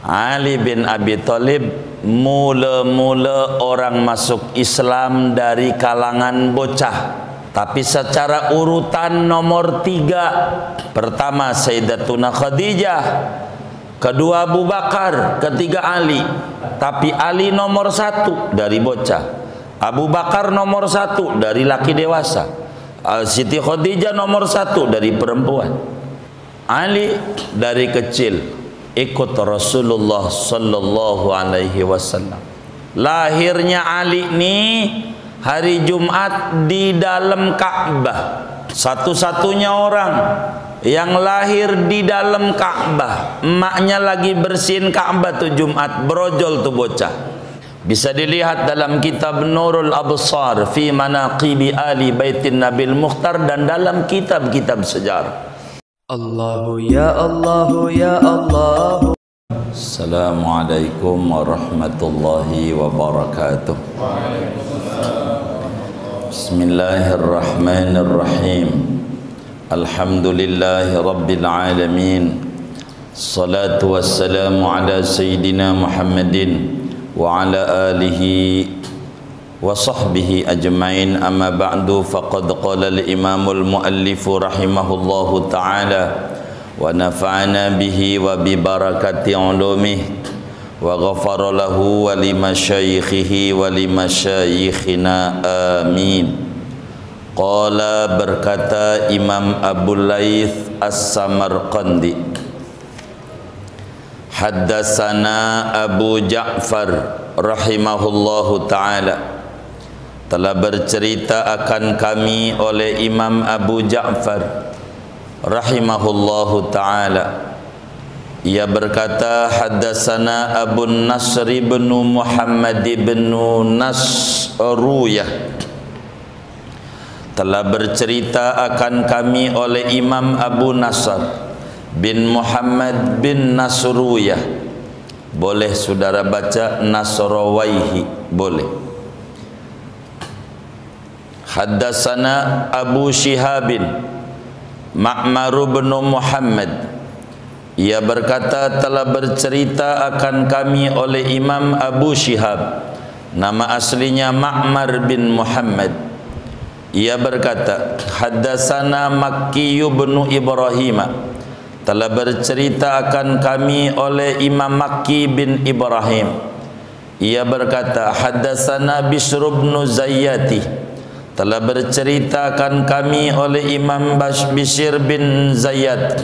Ali bin Abi Thalib mula-mula orang masuk Islam dari kalangan bocah, tapi secara urutan nomor 3. Pertama Sayyidatuna Khadijah, kedua Abu Bakar, ketiga Ali. Tapi Ali nomor 1 dari bocah, Abu Bakar nomor 1 dari laki dewasa, Siti Khadijah nomor 1 dari perempuan. Ali dari kecil ikut Rasulullah sallallahu alaihi wasallam. Lahirnya Ali ni hari Jumat di dalam Ka'bah. Satu-satunya orang yang lahir di dalam Ka'bah. Emaknya lagi bersihin Ka'bah tuh Jumat, brojol tuh bocah. Bisa dilihat dalam kitab Nurul Absar fi Manaqibi Ali Baitin Nabil Mukhtar dan dalam kitab-kitab sejarah. Allahu ya Allahu ya Allah. Assalamualaikum warahmatullahi wabarakatuh. Bismillahirrahmanirrahim. Alhamdulillahi rabbil alamin. Salatu wassalamu ala sayyidina Muhammadin wa ala alihi wa sahbihi ajma'in. Amma ba'du, faqad qala al-imamul muallifu rahimahullahu ta'ala wa nafa'ana bihi wa bi barakati ulumih wa ghafara lahu wa li masyayikhihi wa li masyayikhina, amin. Qala, berkata Imam Abu Laith As-Samarqandi, haddatsana Abu Ja'far rahimahullahu ta'ala, telah bercerita akan kami oleh Imam Abu Ja'far rahimahullahu ta'ala. Ia berkata, haddatsana Abu Nasr bin Muhammad bin Nasruyah, telah bercerita akan kami oleh Imam Abu Nasr bin Muhammad bin Nasruyah. Boleh saudara baca Nasrawaihi, boleh. Haddatsana Abu Shihabin Ma'mar bin Muhammad, ia berkata telah bercerita akan kami oleh Imam Abu Shihab, nama aslinya Ma'mar bin Muhammad. Ia berkata, haddatsana Makki bin Ibrahim, telah bercerita akan kami oleh Imam Makki bin Ibrahim. Ia berkata, haddatsana Bishr bin Zayyati, telah berceritakan kami oleh Imam Bishr bin Zayyad,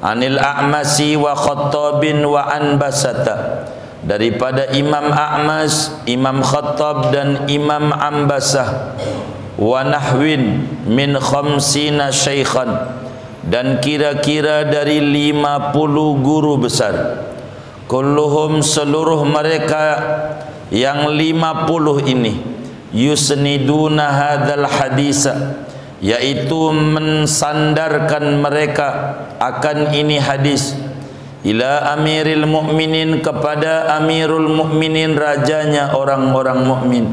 anil A'masi wa Khattabin wa Anbasata, daripada Imam A'mas, Imam Khattab dan Imam Anbasah, wa nahwin min khamsina syaikhan, dan kira-kira dari 50 guru besar. Kulluhum, seluruh mereka yang 50 ini, yusniduna hadzal hadisa, yaitu mensandarkan mereka akan ini hadis, ila amiril mu'minin, kepada amirul mu'minin, rajanya orang-orang mukmin,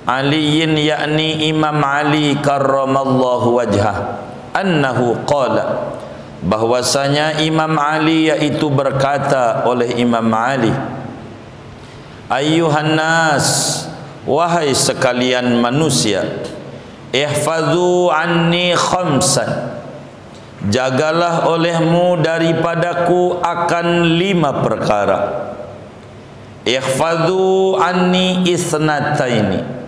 Aliin, yakni Imam Ali karramallahu wajhah, annahu qala, bahwasanya Imam Ali yaitu berkata oleh Imam Ali, ayyuhan nas, wahai sekalian manusia, ihfazu anni khamsan, jagalah olehmu daripadaku akan 5 perkara. Ihfazu anni isnataini,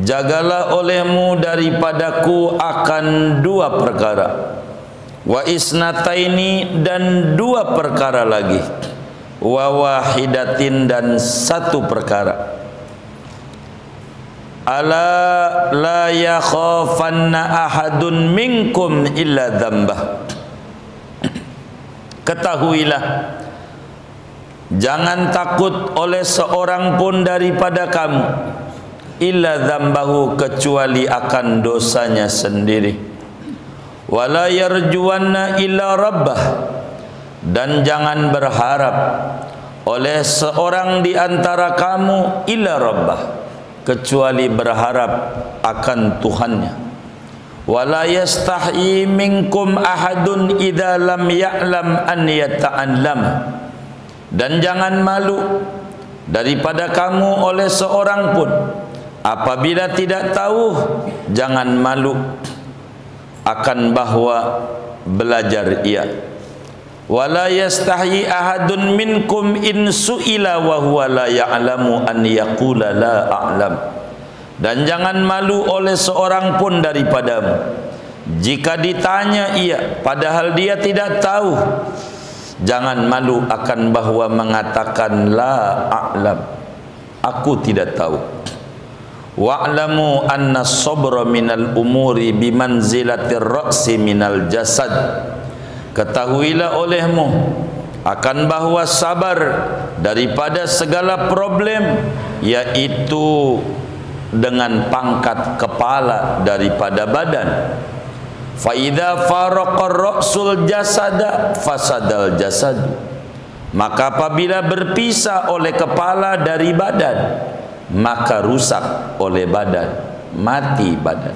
jagalah olehmu daripadaku akan 2 perkara. Wa isnataini, dan 2 perkara lagi. Wa wahidatin, dan 1 perkara. Ala la yakhafanna ahadun minkum illa dzambah, ketahuilah, jangan takut oleh seorang pun daripada kamu, illa dzambahu, kecuali akan dosanya sendiri. Wala yarjuwanna illa rabbah, dan jangan berharap oleh seorang di antara kamu illa rabbah, kecuali berharap akan Tuhannya. Wala yastahi minkum ahadun idza lam ya'lam an yata'allam, Dan jangan malu daripada kamu oleh seorang pun. Apabila tidak tahu, jangan malu akan bahwa belajar ia. Wala yastahyi ahadun minkum in su'ila wa huwa la ya'lamu an yaqula la a'lam. Dan jangan malu oleh seorang pun daripadamu jika ditanya ia padahal dia tidak tahu. Jangan malu akan bahwa mengatakan la a'lam, aku tidak tahu. Wa'lamu anna sabra minal umuri bimanzilatir ra'si minal jasad. Ketahuilah olehmu akan bahwa sabar daripada segala problem, yaitu dengan pangkat kepala daripada badan. Fa idza faraqa ra'sul jasada fasadal jasad. Maka apabila berpisah oleh kepala dari badan, maka rusak oleh badan, mati badan.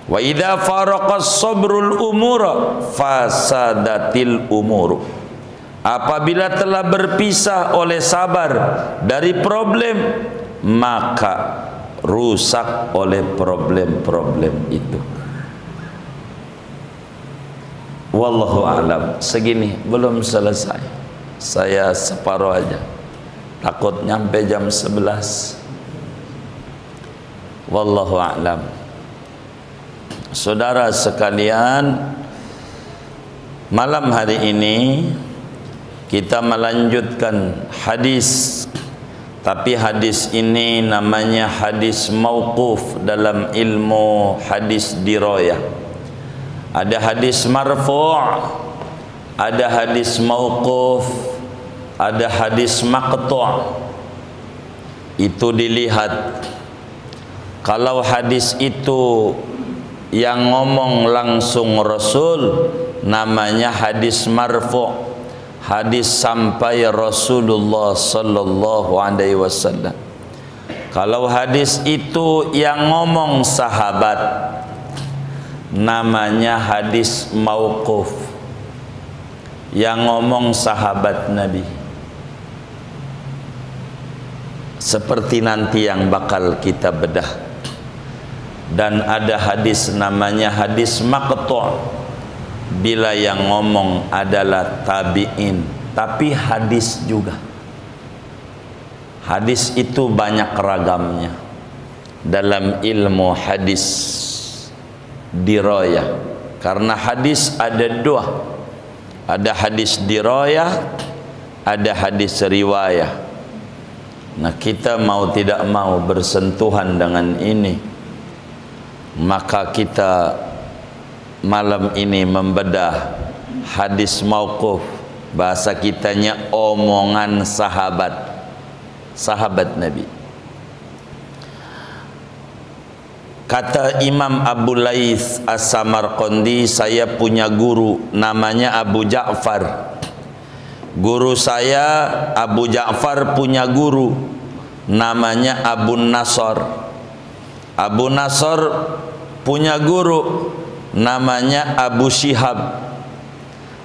Wa idza faraqa sabrul umura fasadatil umur. Apabila telah berpisah oleh sabar dari problem, maka rusak oleh problem-problem itu. Wallahu a'lam. Segini, belum selesai. Saya separuh aja. Takut nyampe jam 11. Wallahu a'lam. Saudara sekalian, malam hari ini kita melanjutkan hadis. Tapi hadis ini namanya hadis mauquf dalam ilmu hadis dirayah. Ada hadis marfu', ada hadis mauquf, ada hadis maqtu'. Itu dilihat. Kalau hadis itu yang ngomong langsung Rasul, namanya hadis marfu', hadis sampai Rasulullah sallallahu alaihi wasallam. Kalau hadis itu yang ngomong sahabat, namanya hadis mauquf, yang ngomong sahabat Nabi. Seperti nanti yang bakal kita bedah. Dan ada hadis namanya hadis maqtu', bila yang ngomong adalah tabi'in, tapi hadis juga. Hadis itu banyak ragamnya dalam ilmu hadis dirayah. Karena hadis ada dua, ada hadis dirayah, ada hadis riwayah. Nah, kita mau tidak mau bersentuhan dengan ini, maka kita malam ini membedah hadis mauquf, bahasa kitanya omongan sahabat Nabi. Kata Imam Abu Laits As-Samarqandi, saya punya guru namanya Abu Ja'far. Guru saya Abu Ja'far punya guru namanya Abu Nasr. Abu Nasr punya guru namanya Abu Syihab.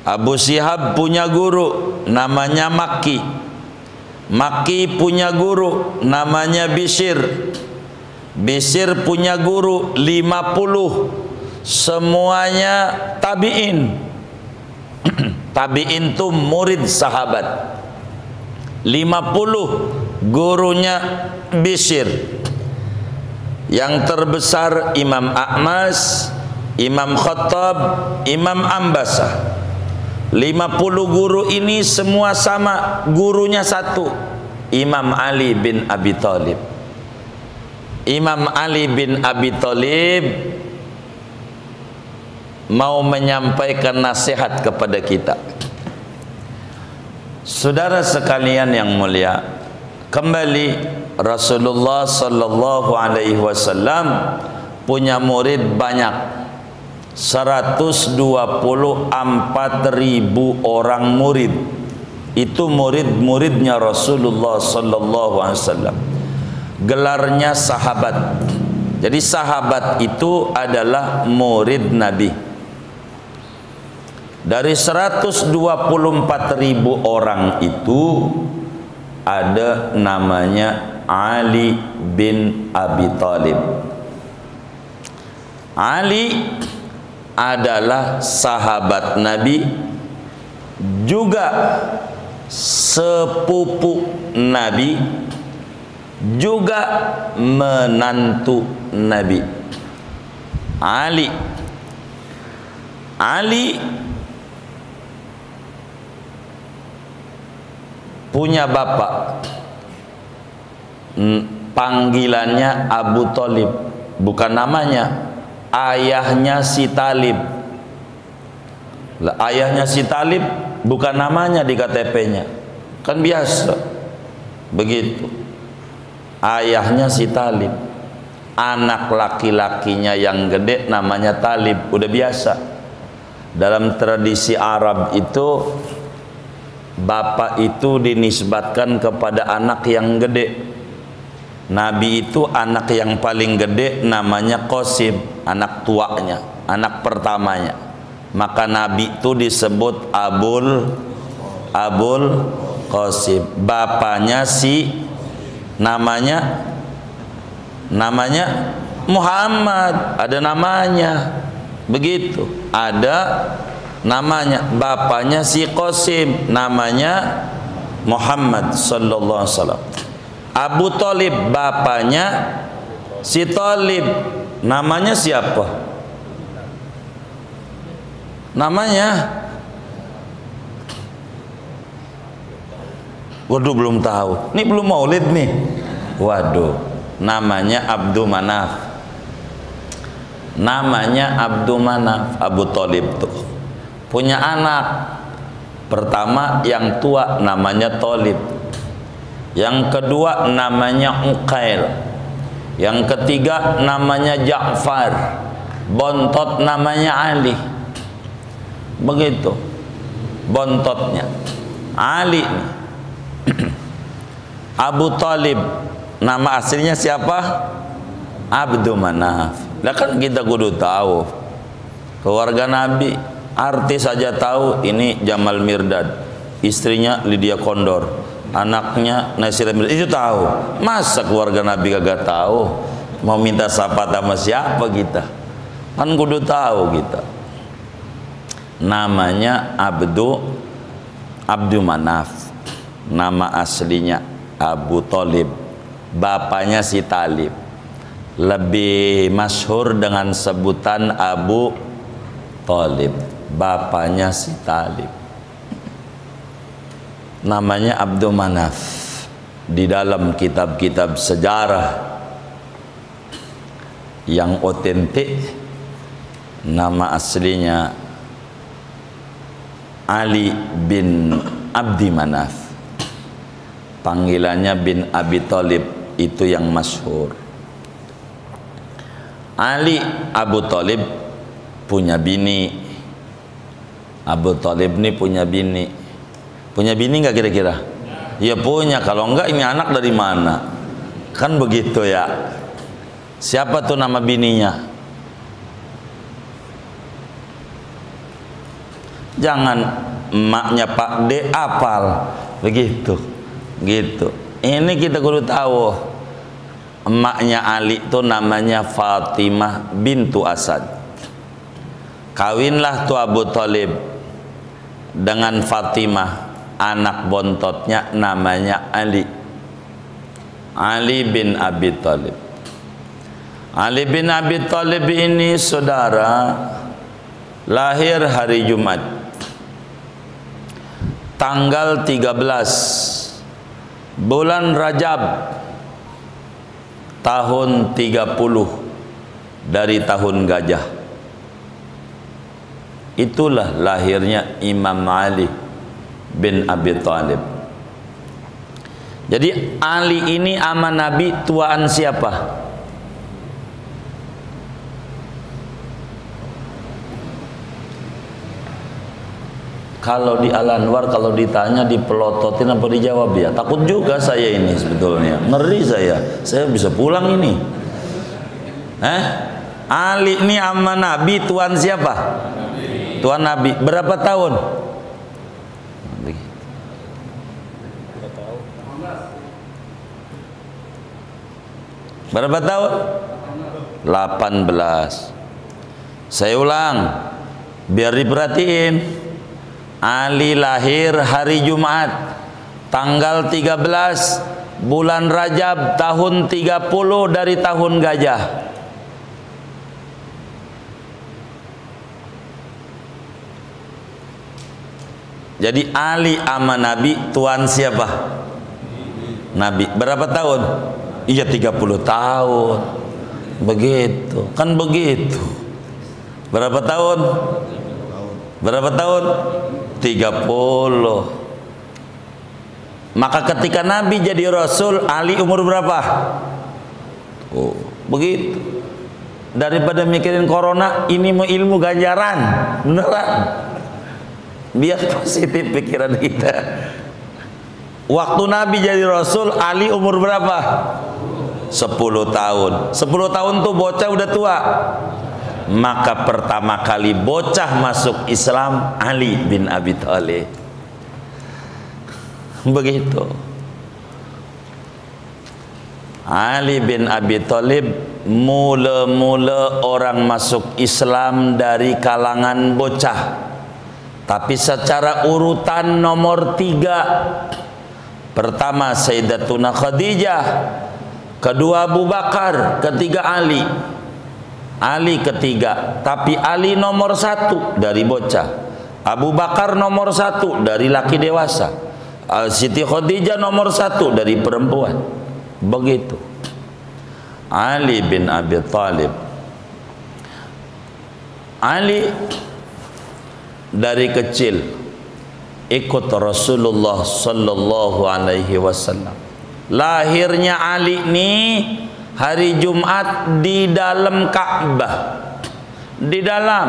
Abu Syihab punya guru namanya Makki. Makki punya guru namanya Bishr. Bishr punya guru 50, semuanya tabi'in. Tabi'in itu murid sahabat. 50 gurunya Bishr. Yang terbesar Imam A'mas, Imam Khattab, Imam Ambasah. 50 guru ini semua sama, gurunya satu, Imam Ali bin Abi Thalib. Imam Ali bin Abi Thalib mau menyampaikan nasihat kepada kita. Saudara sekalian yang mulia, kembali Rasulullah sallallahu alaihi wasallam punya murid banyak, 124.000 orang murid. Itu murid-muridnya Rasulullah sallallahu alaihi wasallam. Gelarnya sahabat. Jadi sahabat itu adalah murid Nabi. Dari 124.000 orang itu ada namanya Ali bin Abi Thalib. Ali adalah sahabat Nabi, juga sepupu Nabi, juga menantu Nabi. Ali punya bapak, panggilannya Abu Thalib, bukan namanya, ayahnya si Talib. Ayahnya si Talib bukan namanya di KTP-nya, kan biasa begitu. Ayahnya si Talib, anak laki-lakinya yang gede namanya Talib, udah biasa. Dalam tradisi Arab itu bapak itu dinisbatkan kepada anak yang gede. Nabi itu anak yang paling gede namanya Qasim, anak tuanya, anak pertamanya. Maka Nabi itu disebut Abul Qasim. Bapaknya si namanya Muhammad, ada namanya. Begitu, ada namanya. Bapaknya si Qasim, namanya Muhammad sallallahu alaihi wasallam. Abu Thalib bapaknya si Thalib, namanya siapa? Namanya, waduh belum tahu. Ini belum maulid nih. Waduh, namanya Abdul Manaf. Namanya Abdul Manaf. Abu Thalib tuh punya anak pertama yang tua namanya Thalib, yang kedua namanya Uqail, yang ketiga namanya Ja'far, bontot namanya Ali. Begitu bontotnya Ali. Abu Thalib nama aslinya siapa? Abdul Manaf. Nah kan kita kudu tahu keluarga Nabi. Artis saja tahu ini Jamal Mirdad, istrinya Lydia Kondor, anaknya Naysila Mirdad, itu tahu. Masa keluarga Nabi kagak tahu? Mau minta syafaat sama siapa kita? Kan kudu tahu kita. Namanya Abdul Manaf, nama aslinya Abu Thalib, bapaknya si Talib, lebih masyhur dengan sebutan Abu Thalib. Bapaknya si Talib namanya Abdul Manaf. Di dalam kitab-kitab sejarah yang otentik nama aslinya Ali bin Abdi Manaf, panggilannya bin Abi Thalib, itu yang masyhur. Ali Abu Thalib punya bini. Abu Thalib ini punya bini. Punya bini nggak kira-kira? Ya punya. Kalau enggak ini anak dari mana? Kan begitu ya. Siapa tuh nama bininya? Jangan emaknya Pak D apal begitu. Gitu. Ini kita kudu tahu. Emaknya Ali itu namanya Fatimah bintu Asad. Kawinlah tuh Abu Thalib dengan Fatimah, anak bontotnya namanya Ali bin Abi Thalib. Ali bin Abi Thalib ini saudara lahir hari Jumat tanggal 13 bulan Rajab tahun 30 dari tahun gajah. Itulah lahirnya Imam Ali bin Abi Thalib. Jadi Ali ini ama Nabi tuaan siapa? Kalau di Al-Anwar kalau ditanya dipelototin apa dijawab ya? Takut juga saya ini sebetulnya. Ngeri saya. Saya bisa pulang ini. Ali ini ama Nabi tuan siapa? begituan Nabi. Berapa tahun? Berapa tahun? 18. Saya ulang, biar diperhatiin. Ali lahir hari Jumat, tanggal 13 bulan Rajab tahun 30 dari tahun gajah. Jadi Ali sama Nabi, tuan siapa? Nabi. Berapa tahun? Iya 30 tahun. Begitu, kan begitu. Berapa tahun? Berapa tahun? 30. Maka ketika Nabi jadi Rasul, Ali umur berapa? Oh, begitu. Daripada mikirin corona, ini mau ilmu ganjaran, beneran. Biar positif pikiran kita. Waktu Nabi jadi Rasul, Ali umur berapa? 10 tahun. 10 tahun tuh bocah udah tua. Maka pertama kali bocah masuk Islam Ali bin Abi Thalib. Begitu. Ali bin Abi Thalib mula-mula orang masuk Islam dari kalangan bocah. Tapi secara urutan nomor 3. Pertama Sayyidatuna Khadijah, kedua Abu Bakar, ketiga Ali. Ali ketiga, tapi Ali nomor 1 dari bocah. Abu Bakar nomor 1 dari laki dewasa. Siti Khadijah nomor 1 dari perempuan. Begitu. Ali bin Abi Thalib. Ali dari kecil ikut Rasulullah sallallahu alaihi wasallam. Lahirnya Ali nih hari Jumat di dalam Ka'bah. Di dalam.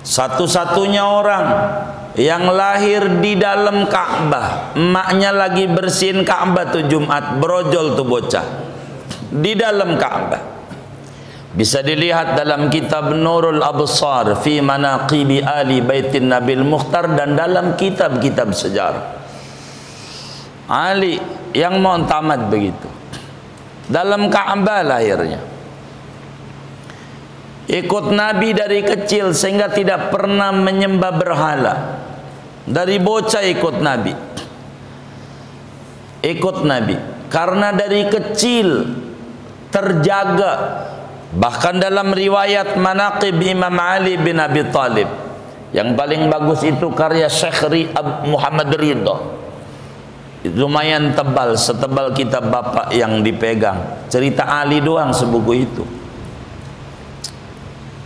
Satu-satunya orang yang lahir di dalam Ka'bah. Emaknya lagi bersihin Ka'bah tuh Jumat, brojol tuh bocah. Di dalam Ka'bah. Bisa dilihat dalam kitab Nurul Absar fi Manaqibi Ali Baitin Nabil Mukhtar dan dalam kitab-kitab sejarah. Ali yang mau tamat begitu. Dalam Ka'bah lahirnya. Ikut Nabi dari kecil sehingga tidak pernah menyembah berhala. Dari bocah ikut Nabi. Ikut Nabi karena dari kecil terjaga. Bahkan dalam riwayat Manaqib Imam Ali bin Abi Thalib, yang paling bagus itu karya Syekh Muhammad Ridha. Lumayan tebal, setebal kitab bapak yang dipegang. Cerita Ali doang sebuku itu.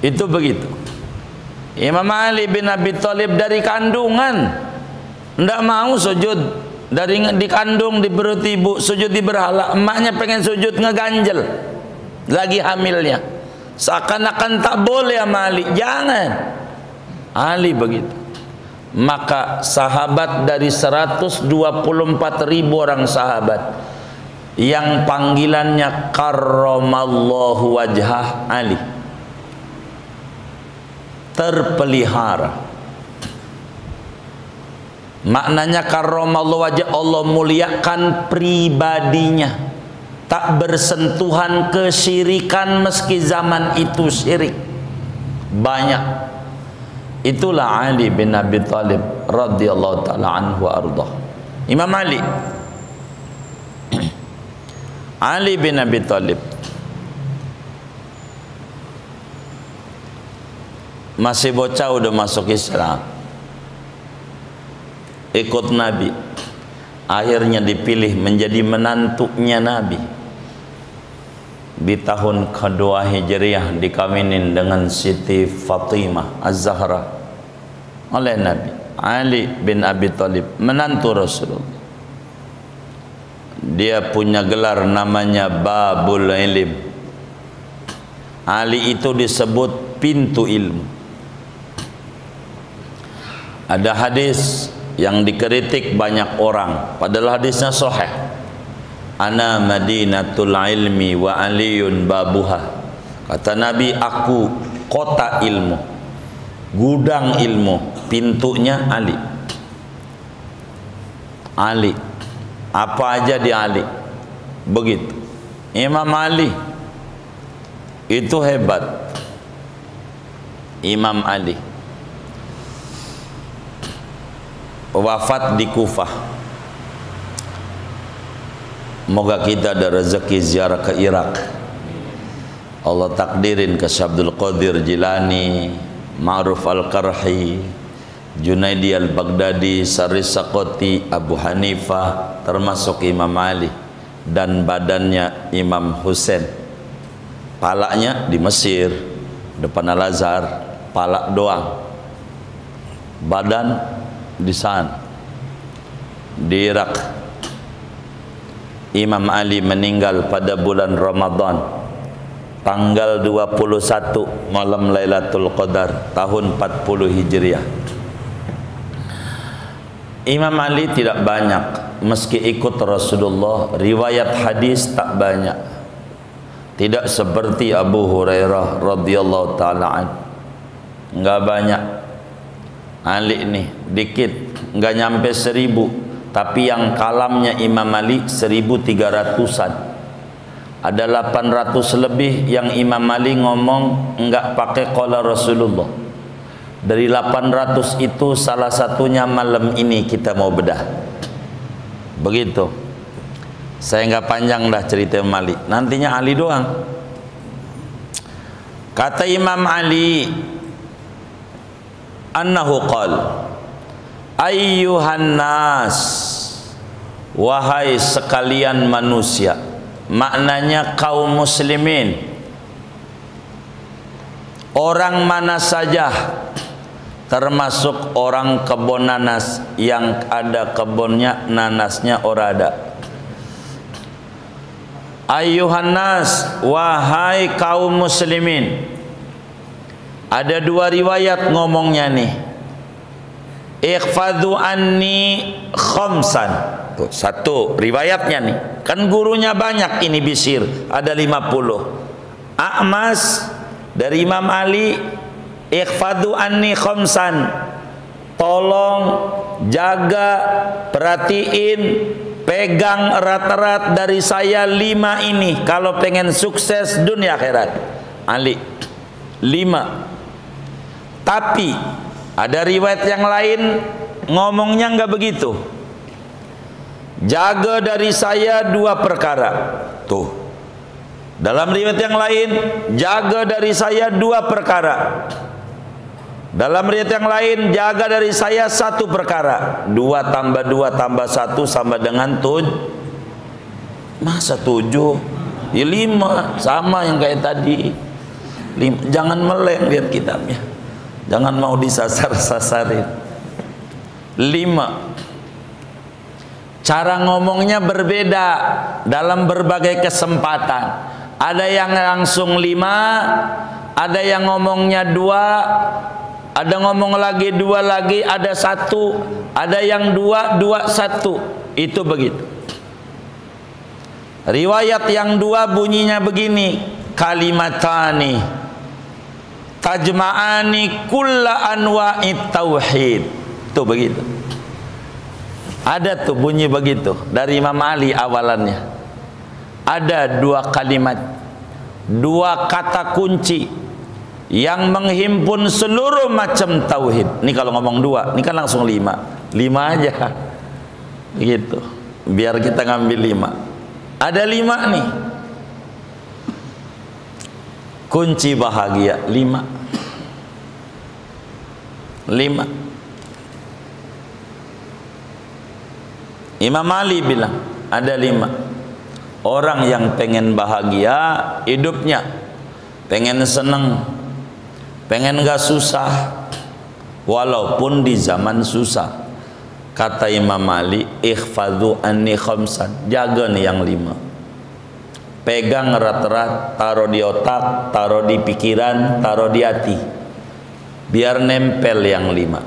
Itu begitu. Imam Ali bin Abi Thalib dari kandungan ndak mau sujud. Dari dikandung di perut ibu sujud di berhala, emaknya pengen sujud ngeganjel. Lagi hamilnya. Seakan-akan tak boleh sama Ali. Jangan. Ali begitu. Maka sahabat dari 124.000 orang sahabat yang panggilannya karramallahu wajhah Ali terpelihara. Maknanya karramallahu wajhah, Allah muliakan pribadinya. Tak bersentuhan kesyirikan meski zaman itu syirik banyak. Itulah Ali bin Abi Thalib radhiyallahu taala anhu ardah. Imam Ali Ali bin Abi Thalib masih bocah udah masuk Islam, ikut Nabi, akhirnya dipilih menjadi menantunya Nabi. Di tahun kedua Hijriah dikawinin dengan Siti Fatimah Az-Zahra oleh Nabi. Ali bin Abi Thalib menantu Rasulullah. Dia punya gelar namanya Babul Ilm. Ali itu disebut pintu ilmu. Ada hadis yang dikritik banyak orang, padahal hadisnya sahih. Ana madinatul ilmi wa aliyun babuha. Kata Nabi, aku kota ilmu gudang ilmu, pintunya Ali. Ali, apa aja di Ali, begitu. Imam Ali itu hebat. Imam Ali wafat di Kufah. Moga kita ada rezeki ziarah ke Irak. Allah takdirin ke Syabdul Qadir Jilani, Ma'ruf Al-Qarhi, Junaidi Al-Baghdadi, Sari Sakoti, Abu Hanifah, termasuk Imam Ali, dan badannya Imam Husain. Palanya di Mesir, depan Al-Azhar, palak doang. Badan di sana, di Irak. Imam Ali meninggal pada bulan Ramadan, tanggal 21 malam Lailatul Qadar tahun 40 Hijriah. Imam Ali tidak banyak, meski ikut Rasulullah, riwayat hadis tak banyak. Tidak seperti Abu Hurairah radhiyallahu taala an. Enggak banyak. Ali nih dikit, enggak nyampe 1000. Tapi yang kalamnya Imam Ali 1300-an. Ada 800 lebih yang Imam Ali ngomong enggak pakai qala Rasulullah. Dari 800 itu salah satunya malam ini kita mau bedah. Begitu. Saya enggak panjang dah cerita Imam Ali. Nantinya Ali doang. Kata Imam Ali, annahu qala, ayyuhan nas, wahai sekalian manusia. Maknanya kaum muslimin, orang mana saja, termasuk orang kebun nanas yang ada kebunnya nanasnya ora ada. Ayyuhan nas, wahai kaum muslimin. Ada dua riwayat ngomongnya nih. Ikhfadhu anni khamsan. Tuh, satu riwayatnya nih. Kan gurunya banyak ini Bisir, ada 50. A'mas dari Imam Ali, ikhfadhu anni khamsan. Tolong jaga, perhatiin, pegang erat-erat dari saya 5 ini kalau pengen sukses dunia akhirat. Ali 5. Tapi ada riwayat yang lain ngomongnya enggak begitu. Jaga dari saya 2 perkara. Tuh. Dalam riwayat yang lain, jaga dari saya 2 perkara. Dalam riwayat yang lain, jaga dari saya 1 perkara. 2 tambah 2 tambah 1 sama dengan 7. Masa 7? Ya 5, sama yang kayak tadi. 5. Jangan meleng lihat kitabnya. Jangan mau disasar-sasarin. 5. Cara ngomongnya berbeda dalam berbagai kesempatan. Ada yang langsung 5, ada yang ngomongnya 2, ada ngomong lagi 2 lagi, ada 1, ada yang 2, 2, 1. Itu begitu. Riwayat yang 2 bunyinya begini, kalimatani tajma'ani kulla anwa'it tauhid. Itu begitu. Ada tuh bunyi begitu dari Imam Ali awalannya. Ada 2 kalimat, 2 kata kunci yang menghimpun seluruh macam tauhid. Ini kalau ngomong 2, ini kan langsung 5. 5 aja. Gitu. Biar kita ngambil 5. Ada 5 nih. Kunci bahagia 5. 5. Imam Ali bilang ada 5. Orang yang pengen bahagia hidupnya, pengen seneng, pengen gak susah, walaupun di zaman susah. Kata Imam Ali, ikhfadhu anni khamsan. Jaga nih yang 5. Pegang erat-erat, taruh di otak, taruh di pikiran, taruh di hati. Biar nempel yang 5.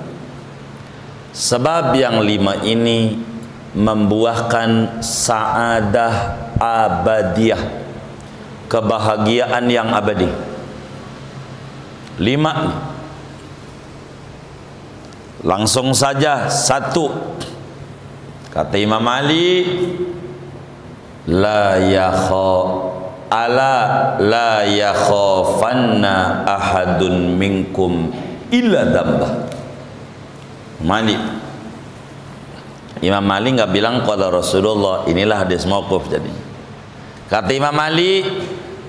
Sebab yang 5 ini membuahkan sa'adah abadiyah, kebahagiaan yang abadi. 5. Langsung saja satu. Kata Imam Ali, la yakhafanna ahadun minkum illa dambah. Imam Ali nggak bilang qala Rasulullah, inilah hadis mauquf jadi. Kata Imam Ali,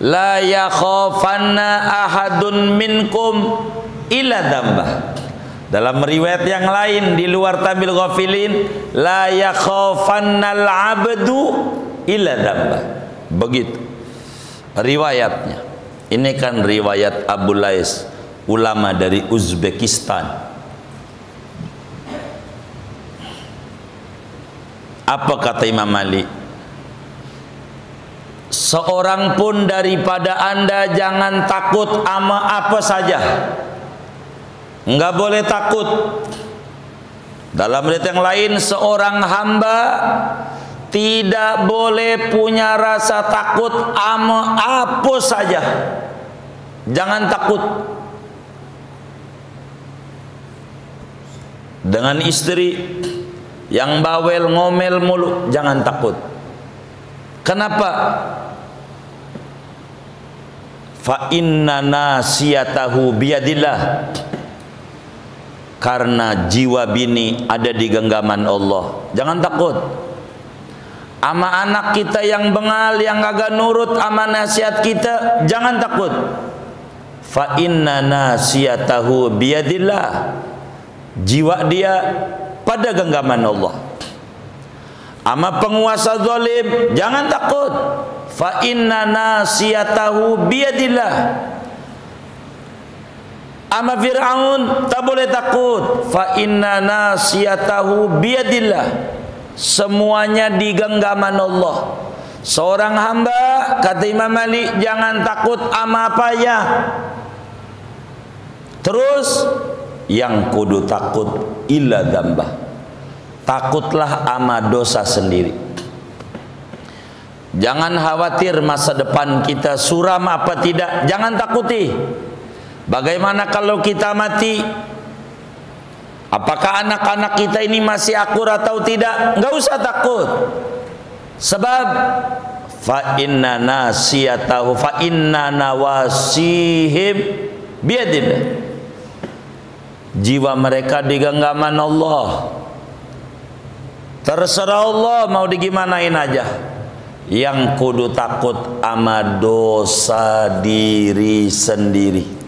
la yakhafanna ahadun minkum illa dambah. Dalam riwayat yang lain di luar Tabil Ghafilin, la yakhafannal abdu illa dambah. Begitu riwayatnya. Ini kan riwayat Abu Lais, ulama dari Uzbekistan. Apa kata Imam Ali? Seorang pun daripada anda jangan takut ama apa saja. Enggak boleh takut. Dalam riwayat yang lain, seorang hamba tidak boleh punya rasa takut ama apa saja. Jangan takut. Dengan istri yang bawel ngomel mulu, jangan takut. Kenapa? Fa inna nasiyatahu biyadillah. Karena jiwa bini ada di genggaman Allah. Jangan takut. Ama anak kita yang bengal, yang agak nurut ama nasihat kita, jangan takut. Fa inna nasiyatahu biyadillah. Jiwa dia pada genggaman Allah. Ama penguasa zalim, jangan takut. Fa inna nasiyatahu biyadillah. Ama Fir'aun tak boleh takut. Fa inna nasiyatahu biyadillah. Semuanya di genggaman Allah. Seorang hamba, kata Imam Ali, jangan takut ama apa ya. Terus yang kudu takut illa dzambah. Takutlah ama dosa sendiri. Jangan khawatir masa depan kita suram apa tidak, jangan takuti. Bagaimana kalau kita mati? Apakah anak-anak kita ini masih akur atau tidak? Enggak usah takut. Sebab fa inna nasiyatahu fa inna nawasihim biyadillah. Jiwa mereka di genggaman Allah. Terserah Allah mau digimanain aja. Yang kudu takut ama dosa diri sendiri.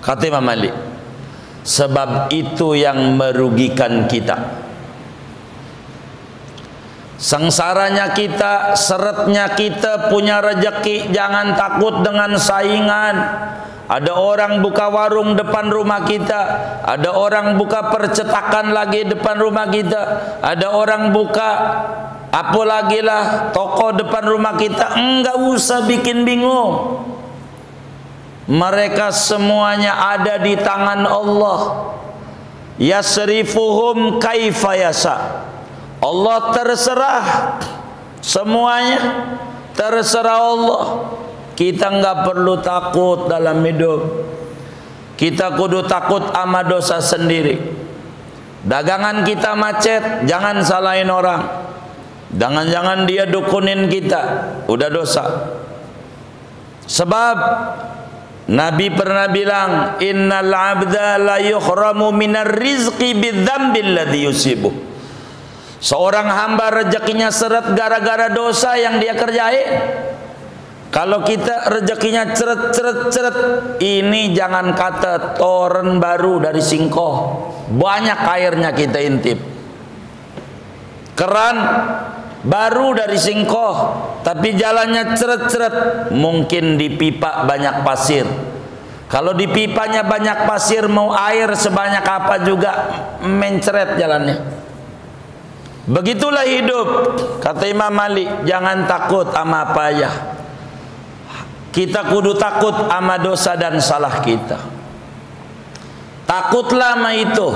Kata Imam Malik, sebab itu yang merugikan kita. Sengsaranya kita, seretnya kita punya rezeki. Jangan takut dengan saingan. Ada orang buka warung depan rumah kita, ada orang buka percetakan lagi depan rumah kita, ada orang buka apa lagi lah toko depan rumah kita. Enggak usah bikin bingung. Mereka semuanya ada di tangan Allah. Yasrifuhum kaifa yasa. Allah terserah semuanya, terserah Allah. Kita enggak perlu takut dalam hidup. Kita kudu takut ama dosa sendiri. Dagangan kita macet, jangan salahin orang. Jangan-jangan dia dukunin kita, udah dosa. Sebab Nabi pernah bilang, innal abda la yukhramu minar rizqi bidzambil ladzi yusibuh. Seorang hamba rezekinya seret gara-gara dosa yang dia kerjain. Kalau kita rezekinya ceret, ini jangan kata toren baru dari Singkoh, banyak airnya kita intip. Keran baru dari Singkoh, tapi jalannya ceret, mungkin di pipa banyak pasir. Kalau di pipanya banyak pasir, mau air sebanyak apa juga menceret jalannya. Begitulah hidup. Kata Imam Malik, jangan takut ama apa ya. Kita kudu takut ama dosa dan salah kita. Takutlah ama itu.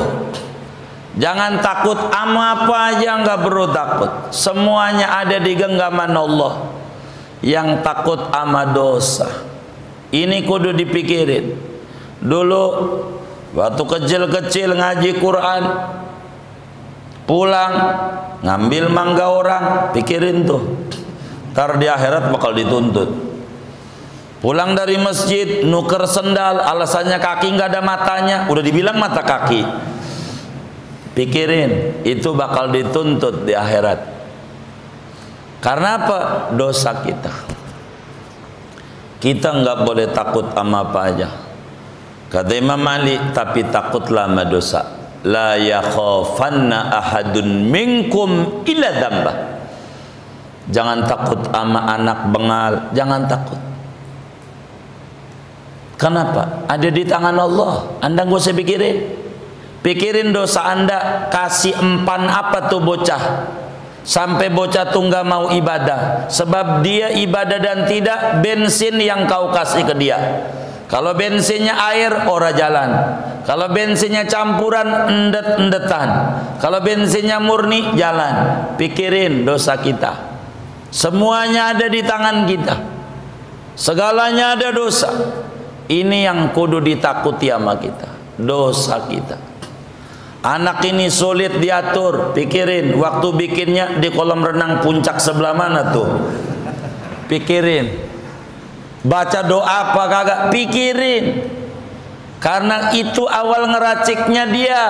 Jangan takut ama apa aja, enggak perlu takut. Semuanya ada di genggaman Allah. Yang takut ama dosa, ini kudu dipikirin. Dulu waktu kecil-kecil ngaji Quran, pulang ngambil mangga orang, pikirin tuh, ntar di akhirat bakal dituntut. Pulang dari masjid nuker sendal, alasannya kaki nggak ada matanya, udah dibilang mata kaki, pikirin itu bakal dituntut di akhirat. Karena apa? Dosa kita. Kita nggak boleh takut sama apa aja. Kata Imam Ali, tapi takutlah sama dosa. La yakhafanna ahadun minkum illa dzamba. Jangan takut sama anak bengal, jangan takut. Kenapa? Ada di tangan Allah. Anda nggak usah pikirin. Pikirin dosa Anda, kasih empan apa tuh bocah, sampai bocah tuh nggak mau ibadah. Sebab dia ibadah dan tidak bensin yang kau kasih ke dia. Kalau bensinnya air, ora jalan. Kalau bensinnya campuran, endet-endetan. Kalau bensinnya murni, jalan. Pikirin dosa kita. Semuanya ada di tangan kita. Segalanya ada dosa. Ini yang kudu ditakuti sama kita, dosa kita. Anak ini sulit diatur, pikirin waktu bikinnya di kolam renang puncak sebelah mana tuh, pikirin. Baca doa apa kagak, pikirin. Karena itu awal ngeraciknya dia.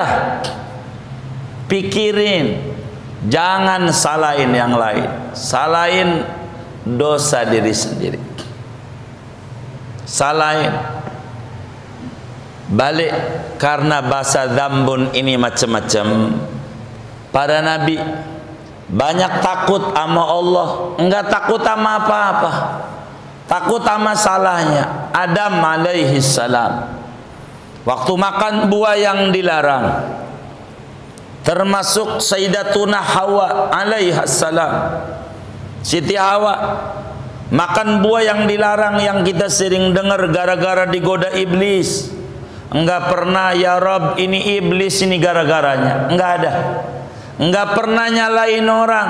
Pikirin, jangan salahin yang lain, salahin dosa diri sendiri. Salahin balik, karena bahasa dzambun ini macam-macam. Para nabi banyak takut sama Allah, enggak takut sama apa-apa, takut sama salahnya. Adam alaihi salam waktu makan buah yang dilarang, termasuk Sayyidatuna Hawa alaihi salam, Siti Hawa makan buah yang dilarang, yang kita sering dengar gara-gara digoda iblis. Enggak pernah ya Rob ini iblis ini gara-garanya, enggak ada. Enggak pernah nyalain orang.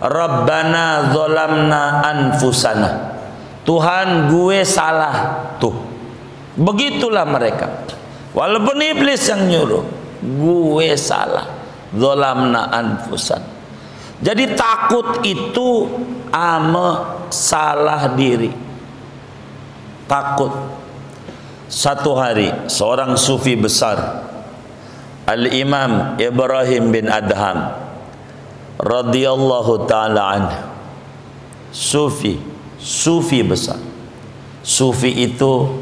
Rabbana zolamna anfusana, Tuhan gue salah. Tuh, begitulah mereka. Walaupun iblis yang nyuruh, gue salah. Zolamna anfusana. Jadi takut itu ama salah diri. Takut. Satu hari seorang sufi besar, Al-Imam Ibrahim bin Adham radhiyallahu taala anhu, sufi besar. Sufi itu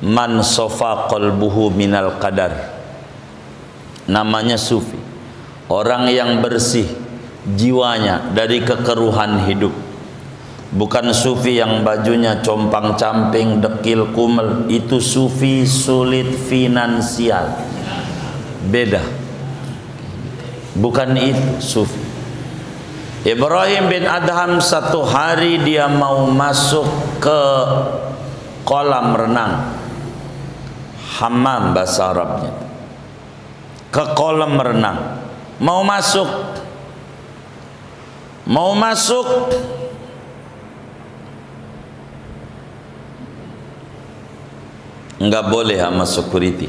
man sofa qalbuhu minal qadar. Namanya sufi, orang yang bersih jiwanya dari kekeruhan hidup. Bukan sufi yang bajunya compang-camping, dekil, kumel. Itu sufi sulit finansial, beda. Bukan itu sufi. Ibrahim bin Adham satu hari dia mau masuk ke kolam renang, hammam bahasa Arabnya, ke kolam renang. Mau masuk nggak boleh sama security,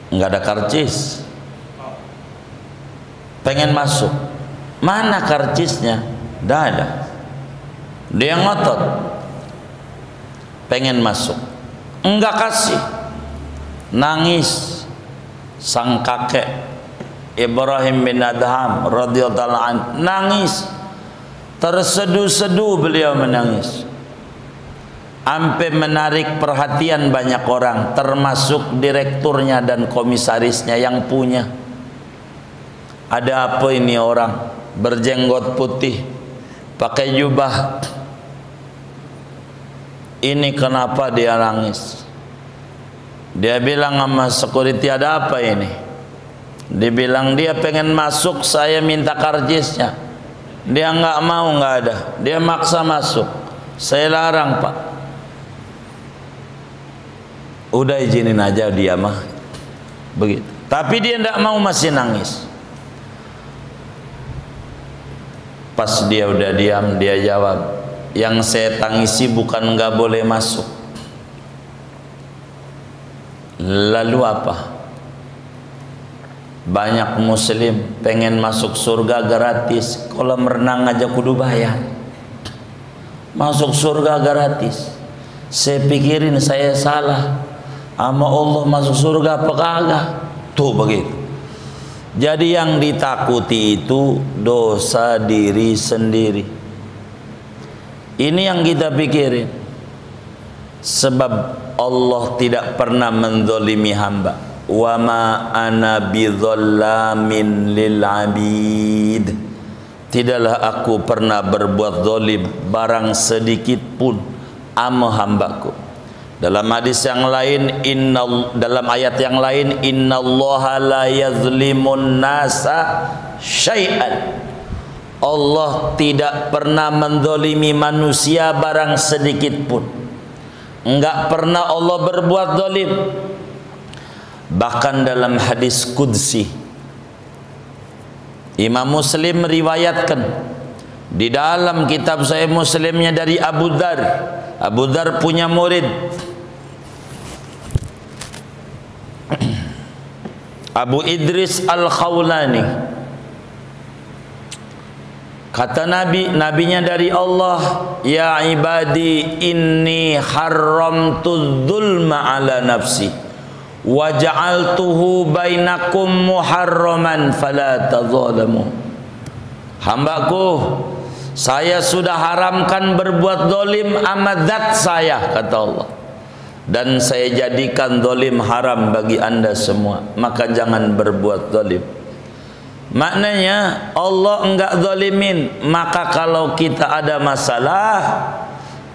nggak ada karcis. Pengen masuk, mana karcisnya? Nggak ada. Dia ngotot pengen masuk, nggak kasih. Nangis sang kakek Ibrahim bin Adham radhiyallahu anhu, nangis terseduh-seduh, beliau menangis sampai menarik perhatian banyak orang, termasuk direkturnya dan komisarisnya yang punya. Ada apa ini orang berjenggot putih, pakai jubah, ini kenapa dia nangis? Dia bilang sama security, ada apa ini? Dibilang dia pengen masuk, saya minta karcisnya. Dia nggak mau, nggak ada. Dia maksa masuk, saya larang pak. Udah izinin aja dia mah, begitu. Tapi dia tidak mau, masih nangis. Pas dia udah diam, dia jawab, yang saya tangisi bukan nggak boleh masuk, Lalu apa? Banyak muslim pengen masuk surga gratis, kolam renang aja kudu bayar. Masuk surga gratis. Saya pikirin saya salah, ama Allah masuk surga apa kagak? Tuh begitu. Jadi yang ditakuti itu dosa diri sendiri. Ini yang kita pikirin. Sebab Allah tidak pernah menzalimi hamba. Wa ma ana bidzallamin lil abid. Tidaklah aku pernah berbuat zalim barang sedikit pun ama hambaku. Dalam hadis yang lain, dalam ayat yang lain, innallaha la yazlimun nasa syai'an. Allah tidak pernah menzalimi manusia barang sedikit pun. Enggak pernah Allah berbuat zalim. Bahkan dalam hadis qudsi, Imam Muslim riwayatkan di dalam kitab Sahih Muslimnya dari Abu Dzar. Abu Dzar punya murid Abu Idris Al-Khawlani. Kata nabinya dari Allah, ya ibadi inni haramtu dzulma ala nafsi wa ja'altuhu bainakum muharraman fala tadzalamu. Hambaku, saya sudah haramkan berbuat zalim amat zat saya, kata Allah, dan saya jadikan zalim haram bagi anda semua, maka jangan berbuat zalim. Maknanya Allah enggak zalimin. Maka kalau kita ada masalah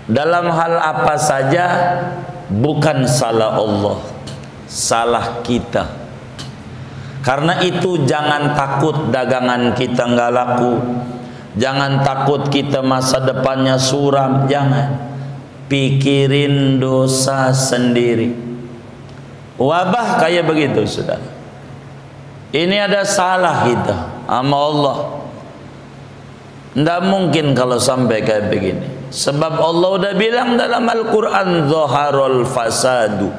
dalam hal apa saja, bukan salah Allah, salah kita. Karena itu jangan takut dagangan kita enggak laku, jangan takut kita masa depannya suram, jangan. Pikirin dosa sendiri. Wabah kayak begitu, saudara. Ini ada salah kita sama Allah. Tidak mungkin kalau sampai kayak begini. Sebab Allah udah bilang dalam Al-Quran, Zaharul fasadu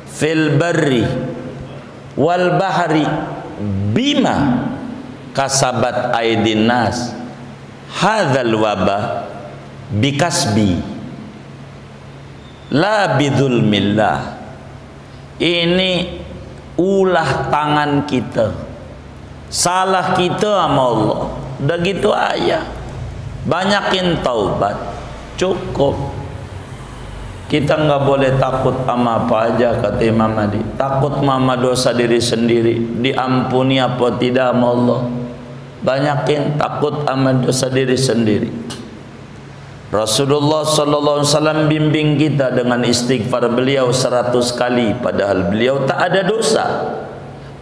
fil barri wal bahri bima kasabat aidin nas hadzal wabah bikasbi la bidzulmillah. Ini ulah tangan kita, salah kita sama Allah. Udah gitu aja. Banyakin taubat, cukup. Kita nggak boleh takut sama apa aja, kata Imam Mahdi. Takut sama dosa diri sendiri, diampuni apa tidak sama Allah. Banyakin takut sama dosa diri sendiri. Rasulullah sallallahu alaihi wasallam bimbing kita dengan istighfar beliau 100 kali, padahal beliau tak ada dosa.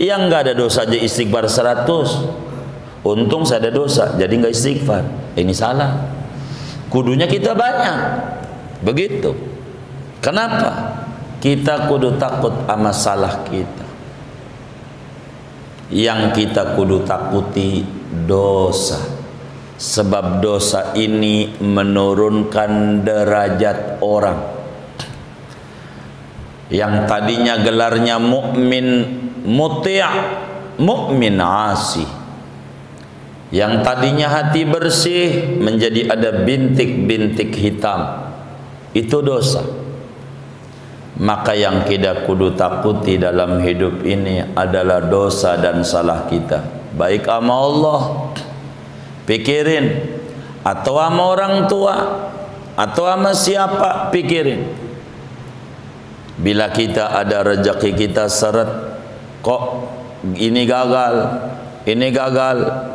Yang enggak ada dosa aja istighfar 100. Untung saya ada dosa, jadi enggak istighfar. Ini salah. Kudunya kita banyak. Begitu. Kenapa? Kita kudu takut sama salah kita. Yang kita kudu takuti dosa. Sebab dosa ini menurunkan derajat orang. Yang tadinya gelarnya mukmin muti', mukmin asi. Yang tadinya hati bersih menjadi ada bintik-bintik hitam. Itu dosa. Maka yang kita kudu takuti dalam hidup ini adalah dosa dan salah kita. Baik sama Allah, pikirin, atau sama orang tua, atau sama siapa, pikirin. Bila kita ada rezeki kita seret, kok ini gagal,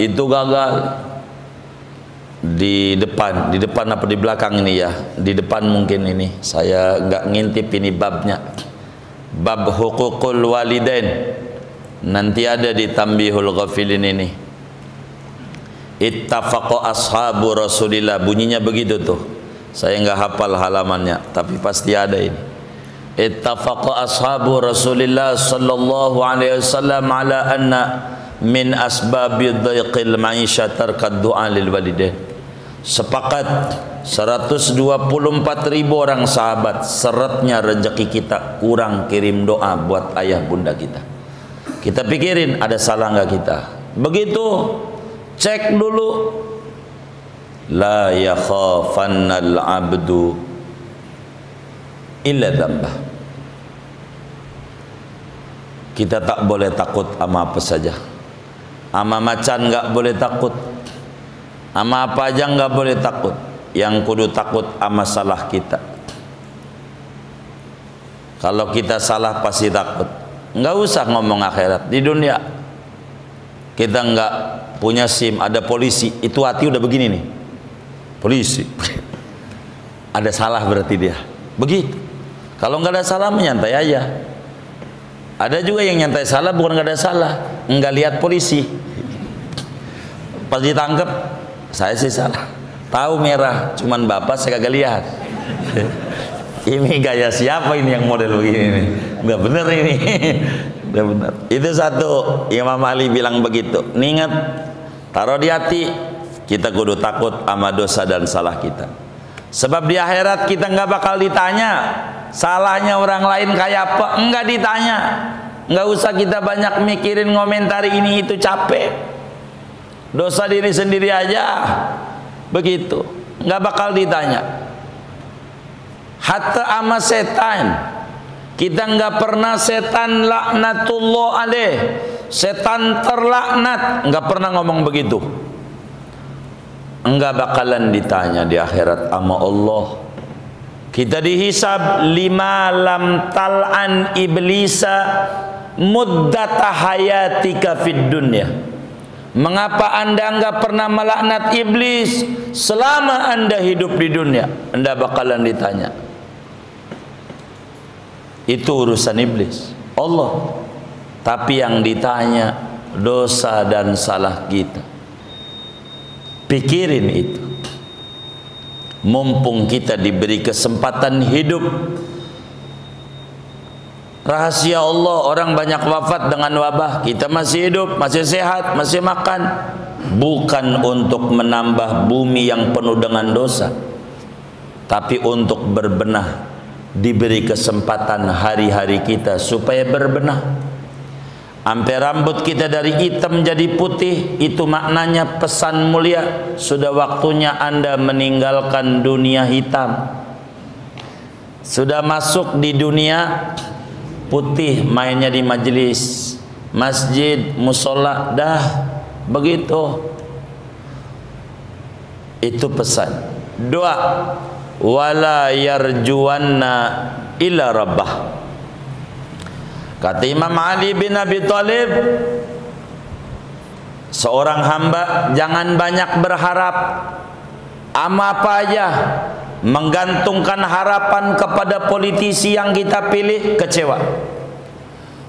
itu gagal. Di depan apa di belakang ini ya? Di depan mungkin ini. Saya nggak ngintip ini babnya. Bab hukukul walidain. Nanti ada di Tambihul Ghafilin ini. Ittafaqo ashabu Rasulillah, bunyinya begitu tuh. Saya nggak hafal halamannya, tapi pasti ada ini. Ittafaqo ashabu Rasulillah sallallahu alaihi wasallam ala anna min asbabi dhaiqil ma'isha tarkad du'a lil walidain. Sepakat 124.000 orang sahabat, seretnya rezeki kita kurang, kirim doa buat ayah bunda kita. Kita pikirin ada salah nggak kita. Begitu cek dulu. La yakhafannal abdu illa dzambah. Kita tak boleh takut sama apa saja. Sama macan nggak boleh takut. Sama apa aja nggak boleh takut. Yang kudu takut sama salah kita. Kalau kita salah pasti takut. Nggak usah ngomong akhirat. Di dunia kita nggak punya SIM, ada polisi, itu hati udah begini nih. Polisi. Ada salah berarti dia. Begitu. Kalau nggak ada salah menyantai aja. Ada juga yang nyantai salah bukan nggak ada salah, nggak lihat polisi. Pas ditangkap, saya sih salah. Tahu merah, cuman bapak saya kagak lihat. Ini gaya siapa ini yang model begini nih? Nggak bener ini. Nggak bener. Itu satu. Imam Ali bilang begitu. Ingat, taruh di hati. Kita kudu takut sama dosa dan salah kita. Sebab di akhirat kita nggak bakal ditanya salahnya orang lain kayak apa, enggak ditanya. Enggak usah kita banyak mikirin ngomentari ini itu, capek. Dosa diri sendiri aja. Begitu. Enggak bakal ditanya. Hatta ama setan. Kita enggak pernah setan laknatullah alaih. Setan terlaknat, enggak pernah ngomong begitu. Enggak bakalan ditanya di akhirat sama Allah. Kita dihisab lima lam tal'an iblisa muddata hayatika fid dunya. Mengapa anda enggak pernah melaknat iblis selama anda hidup di dunia? Anda bakalan ditanya. Itu urusan iblis, Allah. Tapi yang ditanya dosa dan salah kita. Pikirin itu. Mumpung kita diberi kesempatan hidup. Rahasia Allah, orang banyak wafat dengan wabah, kita masih hidup, masih sehat, masih makan. Bukan untuk menambah bumi yang penuh dengan dosa, tapi untuk berbenah. Diberi kesempatan hari-hari kita supaya berbenah. Sampai rambut kita dari hitam jadi putih, itu maknanya pesan mulia. Sudah waktunya anda meninggalkan dunia hitam. Sudah masuk di dunia putih, mainnya di majelis, masjid, musola, dah begitu. Itu pesan. Doa, wala yarjuwanna illa rabbah. Kata Imam Ali bin Abi Thalib, seorang hamba jangan banyak berharap ama apa aja. Menggantungkan harapan kepada politisi yang kita pilih, kecewa.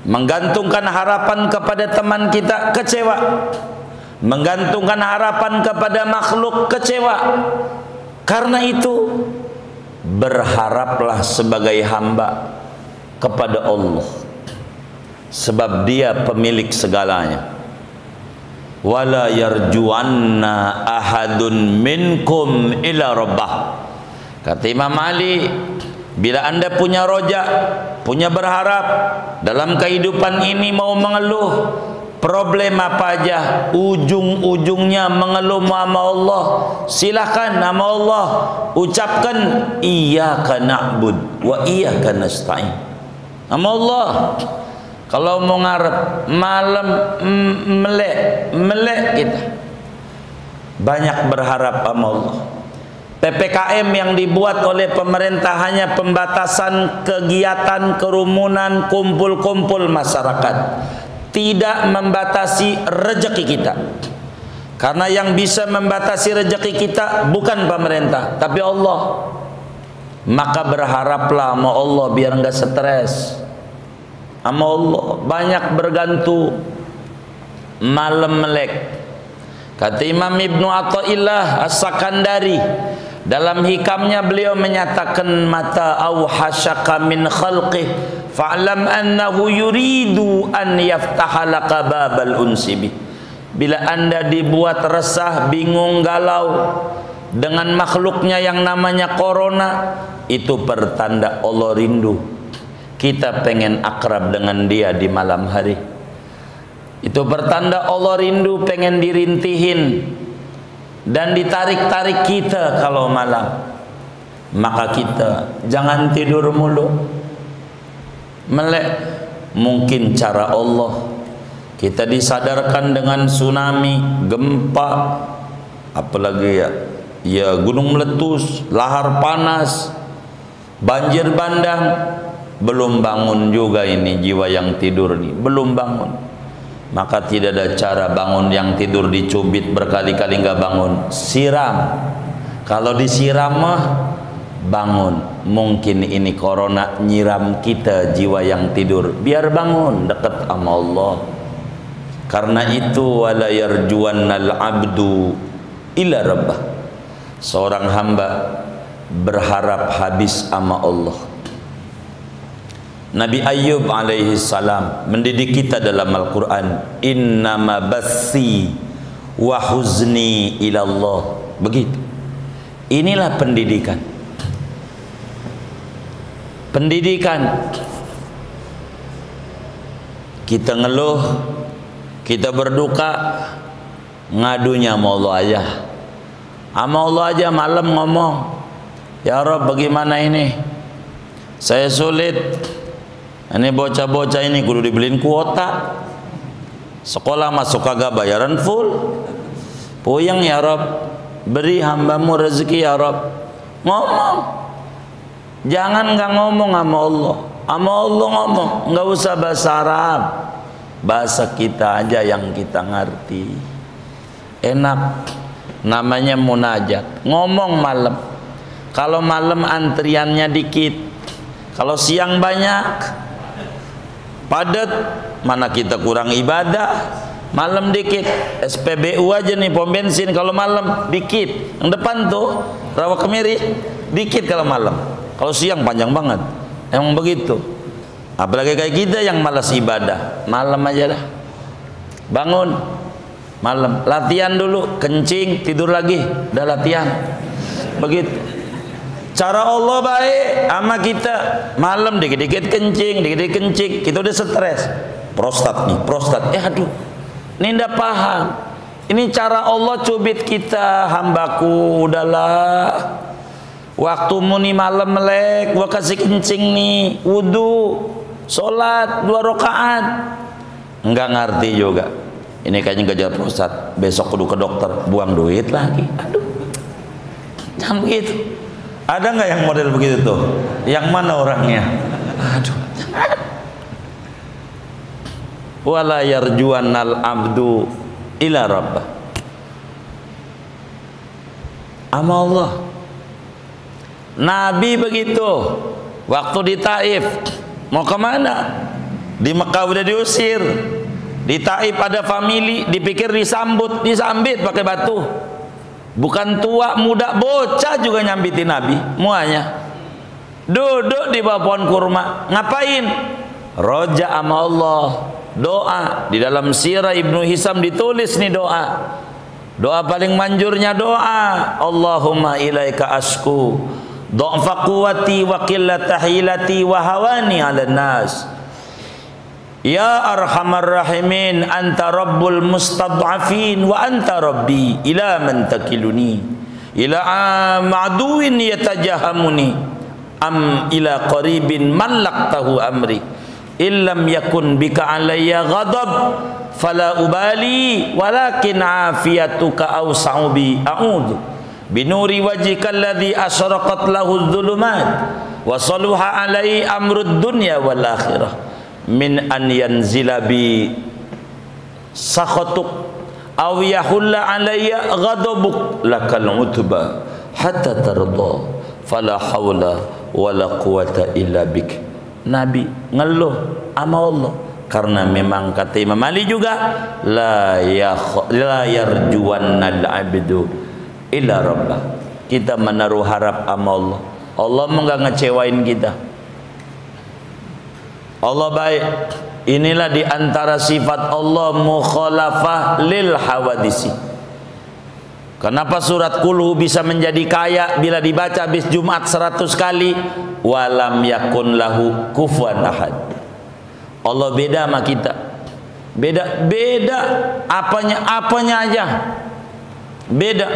Menggantungkan harapan kepada teman kita, kecewa. Menggantungkan harapan kepada makhluk, kecewa. Karena itu berharaplah sebagai hamba kepada Allah, sebab Dia pemilik segalanya. Wala yarjuanna ahadun minkum ila rabbah. Kata Imam Ali, bila anda punya roja, punya berharap dalam kehidupan ini, mau mengeluh problem apa aja, ujung-ujungnya mengeluh sama Allah, silahkan nama Allah, ucapkan iyyaka na'bud wa iyyaka nasta'in. Nama Allah. Kalau mau ngarep malam melek kita banyak berharap sama Allah. PPKM yang dibuat oleh pemerintah hanya pembatasan kegiatan, kerumunan, kumpul-kumpul masyarakat, tidak membatasi rezeki kita. Karena yang bisa membatasi rezeki kita bukan pemerintah, tapi Allah. Maka berharaplah sama Allah biar enggak stres. Sama Allah banyak bergantung, malam melek. Kata Imam Ibnu Athaillah As-Sakandari, dalam hikamnya beliau menyatakan, mata awhashaka min khalqih fa'lam annahu yuridu an yaftahalaka babal unsibi. Bila anda dibuat resah, bingung, galau, dengan makhluknya yang namanya corona, itu pertanda Allah rindu. Kita pengen akrab dengan dia di malam hari. Itu pertanda Allah rindu, pengen dirintihin dan ditarik-tarik kita kalau malam. Maka kita jangan tidur mulu, melek. Mungkin cara Allah, kita disadarkan dengan tsunami, gempa, apalagi ya gunung meletus, lahar panas, banjir bandang. Belum bangun juga ini jiwa yang tidur nih, belum bangun. Maka tidak ada cara bangun yang tidur dicubit berkali-kali nggak bangun. Siram. Kalau disiram mah bangun. Mungkin ini corona nyiram kita jiwa yang tidur, biar bangun dekat sama Allah. Karena itu wala yarjuannal abdu ila rabbah. Seorang hamba berharap habis sama Allah. Nabi Ayyub alaihi salam mendidik kita dalam Al-Quran, innama bassi wa huzni ilallah. Begitu. Inilah pendidikan. Pendidikan. Kita ngeluh, kita berduka, ngadunya sama Allah aja. Sama Allah aja malam ngomong, ya Rabb bagaimana ini? Saya sulit. Ini bocah-bocah ini kudu dibeliin kuota. Sekolah masuk kagak bayaran full. Puyeng ya Rabb, beri hambamu rezeki ya Rabb. Ngomong. Jangan nggak ngomong sama Allah. Sama Allah ngomong, nggak usah bahasa Arab. Bahasa kita aja yang kita ngerti. Enak. Namanya munajat. Ngomong malam. Kalau malam antriannya dikit. Kalau siang banyak. Padat, mana kita kurang ibadah. Malam dikit, SPBU aja nih pom bensin kalau malam dikit. Yang depan tuh rawa kemiri dikit kalau malam. Kalau siang panjang banget. Emang begitu. Apalagi kayak kita yang malas ibadah, malam aja dah. Bangun malam, latihan dulu, kencing, tidur lagi, udah latihan. Begitu. Cara Allah baik sama kita. Malam dikit-dikit kencing, dikit-dikit kencing, kita udah stres. Prostat nih, prostat. Aduh, ini ndak paham. Ini cara Allah cubit kita, hambaku, udahlah. Waktumu nih malam melek, gua kasih kencing nih, wudu, sholat 2 rakaat. Enggak ngerti juga. Ini kayaknya gejala prostat. Besok kudu ke dokter, buang duit lagi. Aduh, jangan begitu. Ada nggak yang model begitu tuh? Yang mana orangnya? Aduh. Wala yarjuannal abdu ila rabbah. Ama Allah. Nabi begitu. Waktu di Taif, mau kemana? Di Mekah udah diusir. Di Taif ada famili, dipikir disambit pakai batu. Bukan tua, muda, bocah juga nyambitin Nabi, muanya. Duduk di bawah pohon kurma, ngapain? Roja sama Allah, doa. Di dalam sirah Ibnu Hisam ditulis nih doa. Doa paling manjurnya doa, Allahumma ilaika asku, dha'fa quwwati wa qillata hilati wa hawani 'alan nas. Ya arhamar rahimin, anta rabbul mustad'afin wa anta rabbi, ila man takiluni, ila ma'duwin yatajahamuni am ila qaribin mallaktahu amri, illam yakun bika alayya ghadab fala ubali walakin afiyatuka awsa'u bi a'udhu binuri wajhika alladhi asyraqat lahu adh-dhulumat wa saluha alai amrud dunya wal akhirah min an yanzila bi sakhatuk aw yahulla alayya ghadabuk lakal utba hatta tarda fala hawla wala quwata illa bik. Nabi ngeluh sama Allah karena memang kata Imam Ali juga la yarjuwannal abdu illa rabbah. Kita menaruh harap sama Allah. Allah enggak ngecewain kita. Allah baik. Inilah di antara sifat Allah, mukhalafah lil hawadisi. Kenapa surat Kulhu bisa menjadi kaya bila dibaca habis Jumat 100 kali? Walam yakun lahu kufuwan ahad. Allah beda sama kita. Beda apanya aja. Beda.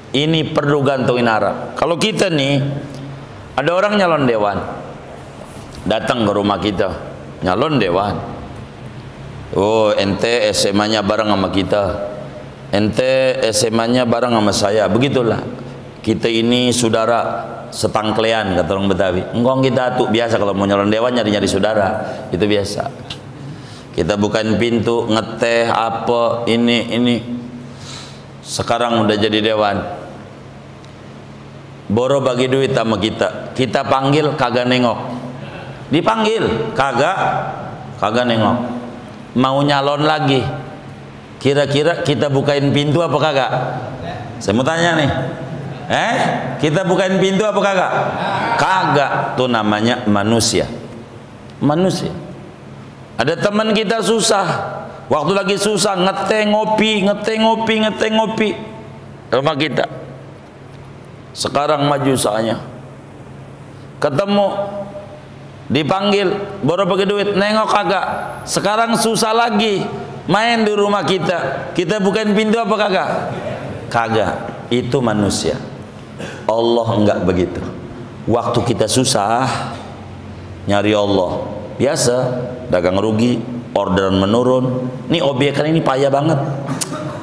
Ini perlu gantungin harap. Kalau kita nih, ada orang nyalon dewan, datang ke rumah kita, nyalon dewan. Oh, ente SMA-nya bareng sama kita, ente SMA-nya bareng sama saya. Begitulah. Kita ini saudara setangklean, kata orang Betawi. Engkong kita tuh biasa kalau mau nyalon dewan nyari-nyari saudara, itu biasa. Kita bukain pintu, ngeteh apa ini. Sekarang udah jadi dewan. Boro bagi duit sama kita. Kita panggil kagak nengok. Dipanggil kagak nengok. Mau nyalon lagi. Kira-kira kita bukain pintu apa kagak? Saya mau tanya nih. Kita bukain pintu apa kagak? Kagak. Tuh namanya manusia. Manusia. Ada teman kita susah. Waktu lagi susah ngeteh ngopi rumah kita. Sekarang maju soalnya. Ketemu, dipanggil, baru pakai duit, nengok kagak. Sekarang susah lagi, main di rumah kita. Kita bukain pintu apa kagak? Kagak. Itu manusia. Allah enggak begitu. Waktu kita susah, nyari Allah. Biasa, dagang rugi, orderan menurun. Nih objek kan ini payah banget.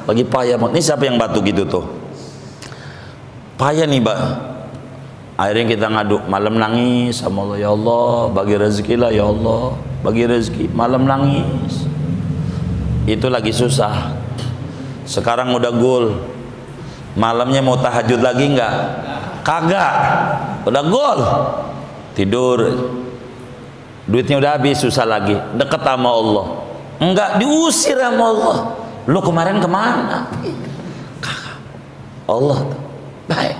Lagi payah banget. Ini siapa yang batu gitu tuh? Payah nih, Mbak. Akhirnya kita ngadu, malam nangis sama Allah, ya Allah, bagi rezeki lah ya Allah, bagi rezeki. Malam nangis. Itu lagi susah. Sekarang udah gol. Malamnya mau tahajud lagi enggak? Kagak. Udah gol. Tidur. Duitnya udah habis, susah lagi. Dekat sama Allah. Enggak, diusir sama Allah. Lu kemarin kemana? Kagak. Allah baik.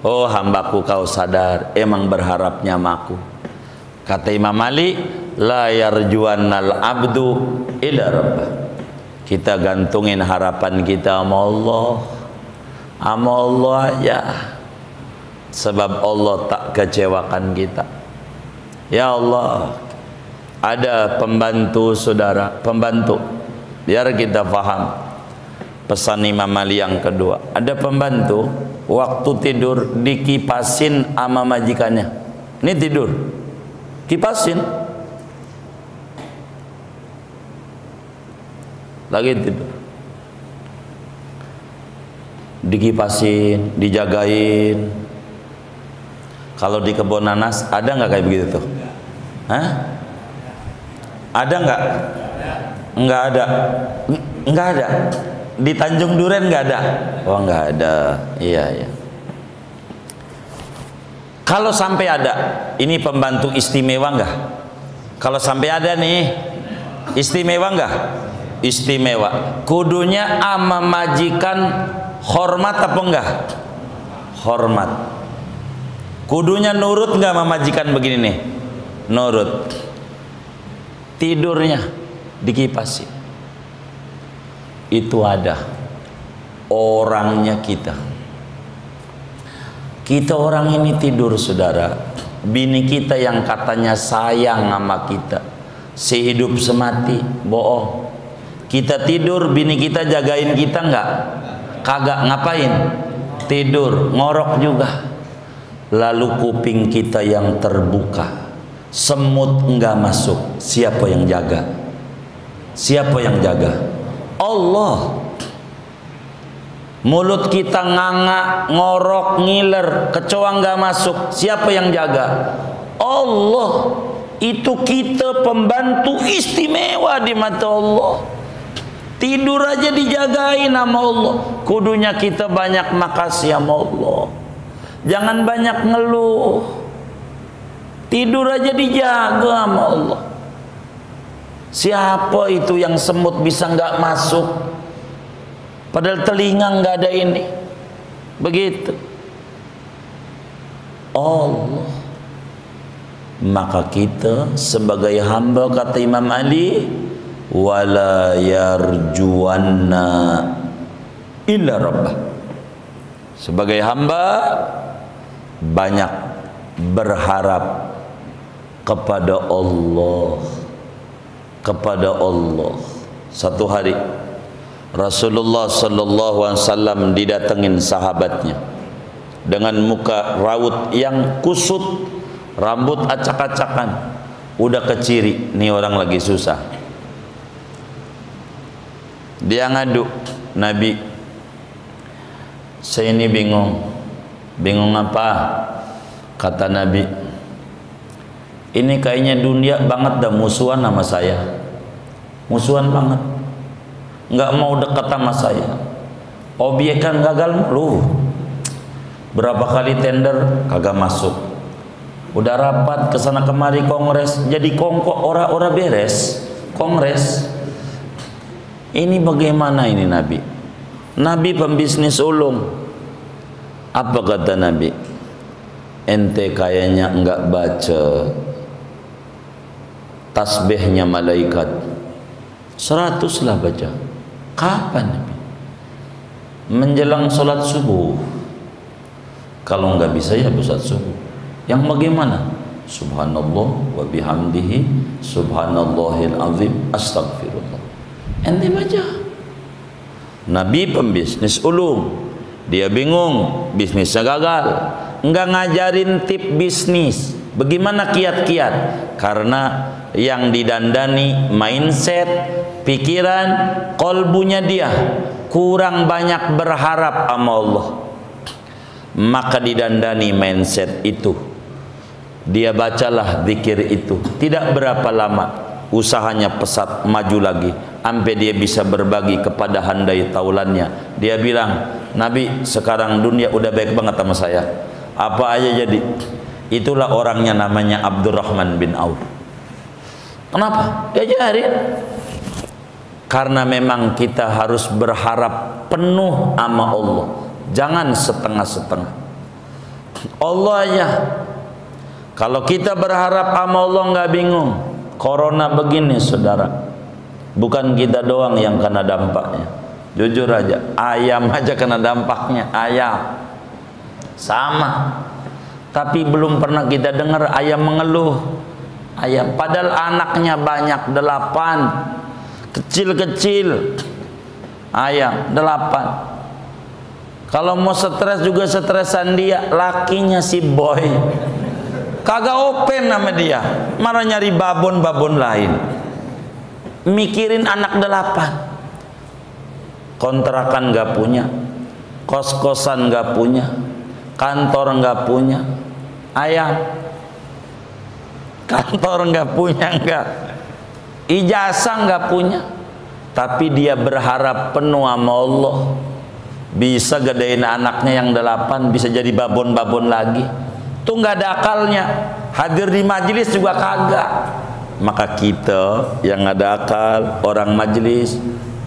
Oh hambaku, kau sadar emang berharapnya maku. Kata Imam Ali, la yarjuannal abdu ila rabbah. Kita gantungin harapan kita sama Allah. Sama Allah aja. Sebab Allah tak kecewakan kita. Ya Allah, ada pembantu saudara, pembantu. Biar kita paham pesan Imam Ali yang kedua. Ada pembantu, waktu tidur dikipasin sama majikannya. Ini tidur, kipasin. Lagi tidur, dikipasin, dijagain. Kalau di kebun nanas ada nggak kayak begitu tuh? Hah? Ada nggak? Nggak ada. Nggak ada. Di Tanjung Duren nggak ada. Oh nggak ada. Iya. Kalau sampai ada, ini pembantu istimewa nggak? Kalau sampai ada nih, istimewa nggak? Istimewa. Kudunya ama majikan hormat apa enggak? Hormat. Kudunya nurut nggak sama majikan begini nih? Nurut. Tidurnya dikipasi. Itu ada orangnya kita. Kita orang ini tidur saudara. Bini kita yang katanya sayang sama kita, sehidup semati, bohong. Kita tidur, bini kita jagain kita nggak? Kagak. Ngapain? Tidur, ngorok juga. Lalu kuping kita yang terbuka, semut enggak masuk. Siapa yang jaga? Siapa yang jaga? Allah. Mulut kita nganga, ngorok, ngiler, kecoa enggak masuk. Siapa yang jaga? Allah. Itu kita pembantu istimewa di mata Allah. Tidur aja dijagain sama Allah. Kudunya kita banyak makasih sama Allah. Jangan banyak ngeluh. Tidur aja dijaga sama Allah. Siapa itu yang semut bisa nggak masuk? Padahal telinga nggak ada ini. Begitu. Allah. Maka kita sebagai hamba, kata Imam Ali, wala yarjuanna illa rabbah. Sebagai hamba banyak berharap kepada Allah, kepada Allah. Satu hari Rasulullah sallallahu alaihi wasallam didatengin sahabatnya dengan muka raut yang kusut, rambut acak-acakan, udah keciri, nih orang lagi susah. Dia ngadu, Nabi, saya ini bingung. Bingung apa? Kata Nabi, ini kayaknya dunia banget dah musuhan sama saya. Musuhan banget, nggak mau dekat sama saya. Obyekan gagal mulu. Berapa kali tender kagak masuk. Udah rapat kesana kemari kongres, jadi kongkok ora beres kongres. Ini bagaimana ini Nabi? Nabi pembisnis ulung. Apa kata Nabi? Ente kayaknya enggak baca tasbihnya malaikat. 100 lah baca. Kapan Nabi? Menjelang sholat subuh. Kalau enggak bisa ya sholat subuh. Yang bagaimana? Subhanallah wa bihamdihi subhanallahil azim astagfirullah. Ente baca. Nabi pembisnis ulung. Dia bingung, bisnisnya gagal. Enggak ngajarin tip bisnis. Bagaimana kiat-kiat? Karena yang didandani mindset, pikiran, kolbunya dia kurang banyak berharap sama Allah. Maka didandani mindset itu. Dia bacalah zikir itu. Tidak berapa lama usahanya pesat maju lagi, sampai dia bisa berbagi kepada handai taulannya. Dia bilang, Nabi, sekarang dunia udah baik banget sama saya, apa aja jadi. Itulah orangnya, namanya Abdurrahman bin Auf. Kenapa? Diajarin. Karena memang kita harus berharap penuh sama Allah, jangan setengah-setengah. Allah aja. Kalau kita berharap sama Allah nggak bingung. Corona begini saudara, bukan kita doang yang kena dampaknya. Jujur aja, ayam aja kena dampaknya. Ayam sama, tapi belum pernah kita dengar ayam mengeluh. Ayam, padahal anaknya banyak, 8, kecil-kecil. Ayam 8. Kalau mau stres juga stresan dia. Lakinya si boy kagak open sama dia, malah nyari babon-babon lain. Mikirin anak 8. Kontrakan gak punya, kos-kosan gak punya, kantor gak punya. Ayam, kantor gak punya, enggak, ijazah gak punya, tapi dia berharap penuh sama Allah. Bisa gedein anaknya yang 8, bisa jadi babon-babon lagi. Itu nggak ada akalnya. Hadir di majelis juga kagak. Maka kita yang ada akal, orang majelis,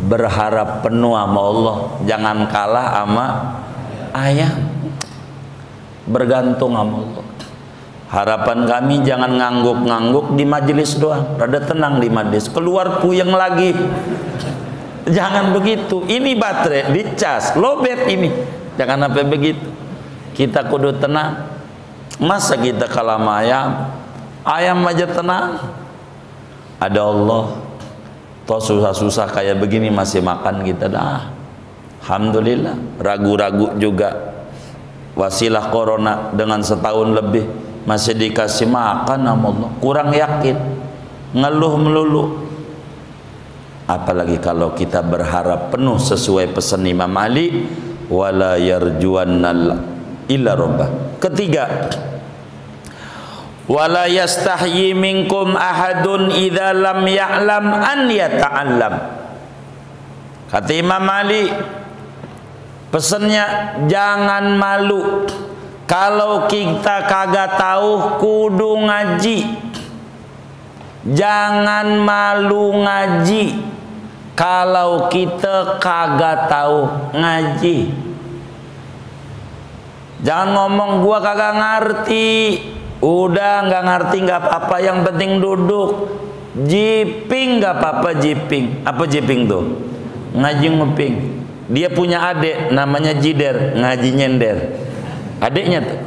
berharap penuh sama Allah, jangan kalah sama ayam. Bergantung sama Allah. Harapan kami jangan ngangguk-ngangguk di majelis doang, rada tenang di majelis, keluar puyeng lagi. Jangan begitu. Ini baterai dicas, lowbat ini. Jangan sampai begitu. Kita kudu tenang. Masa kita kalah sama ayam? Ayam aja tenang. Ada Allah. Toh susah-susah kayak begini masih makan kita dah. Alhamdulillah. Ragu-ragu juga. Wasilah corona dengan setahun lebih masih dikasih makan sama Allah. Kurang yakin. Ngeluh melulu. Apalagi kalau kita berharap penuh sesuai pesan Imam Ali, wala yarjuannal illa rabbah. Ketiga, wala yastahyi minkum ahadun idza lam ya'lam an yata'allam. Kata Imam Ali, pesannya jangan malu. Kalau kita kagak tahu kudu ngaji. Jangan malu ngaji. Kalau kita kagak tahu ngaji. Jangan ngomong gua kagak ngerti. Udah nggak ngerti nggak apa-apa, yang penting duduk. Jiping nggak apa-apa, jiping. Apa jiping tuh? Ngaji nguping. Dia punya adik namanya Jider, ngaji nyender. Adiknya tuh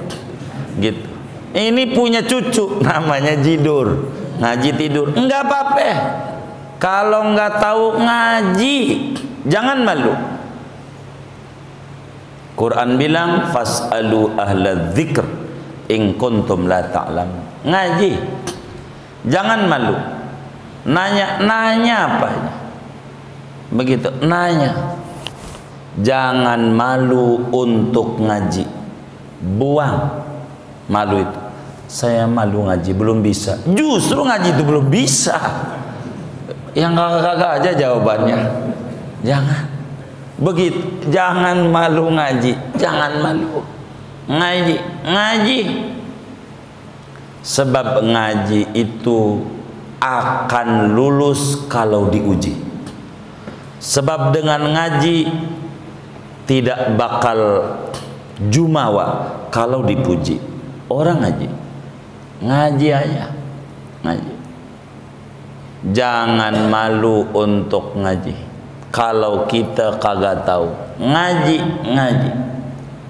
gitu. Ini punya cucu namanya Jidur, ngaji tidur. Enggak apa-apa. Kalau enggak tahu ngaji, jangan malu. Quran bilang fasalu ahla dzikr in kuntum la ta'lam. Ngaji. Jangan malu. Nanya apa? Begitu, nanya. Jangan malu untuk ngaji. Buang malu itu. Saya malu ngaji, belum bisa. Justru ngaji itu belum bisa. Yang kakak-kakak aja jawabannya. Jangan. Begitu, jangan malu ngaji, jangan malu ngaji. Sebab ngaji itu akan lulus kalau diuji. Sebab dengan ngaji tidak bakal jumawa kalau dipuji. Orang ngaji aja, ngaji. Jangan malu untuk ngaji. Kalau kita kagak tahu, ngaji.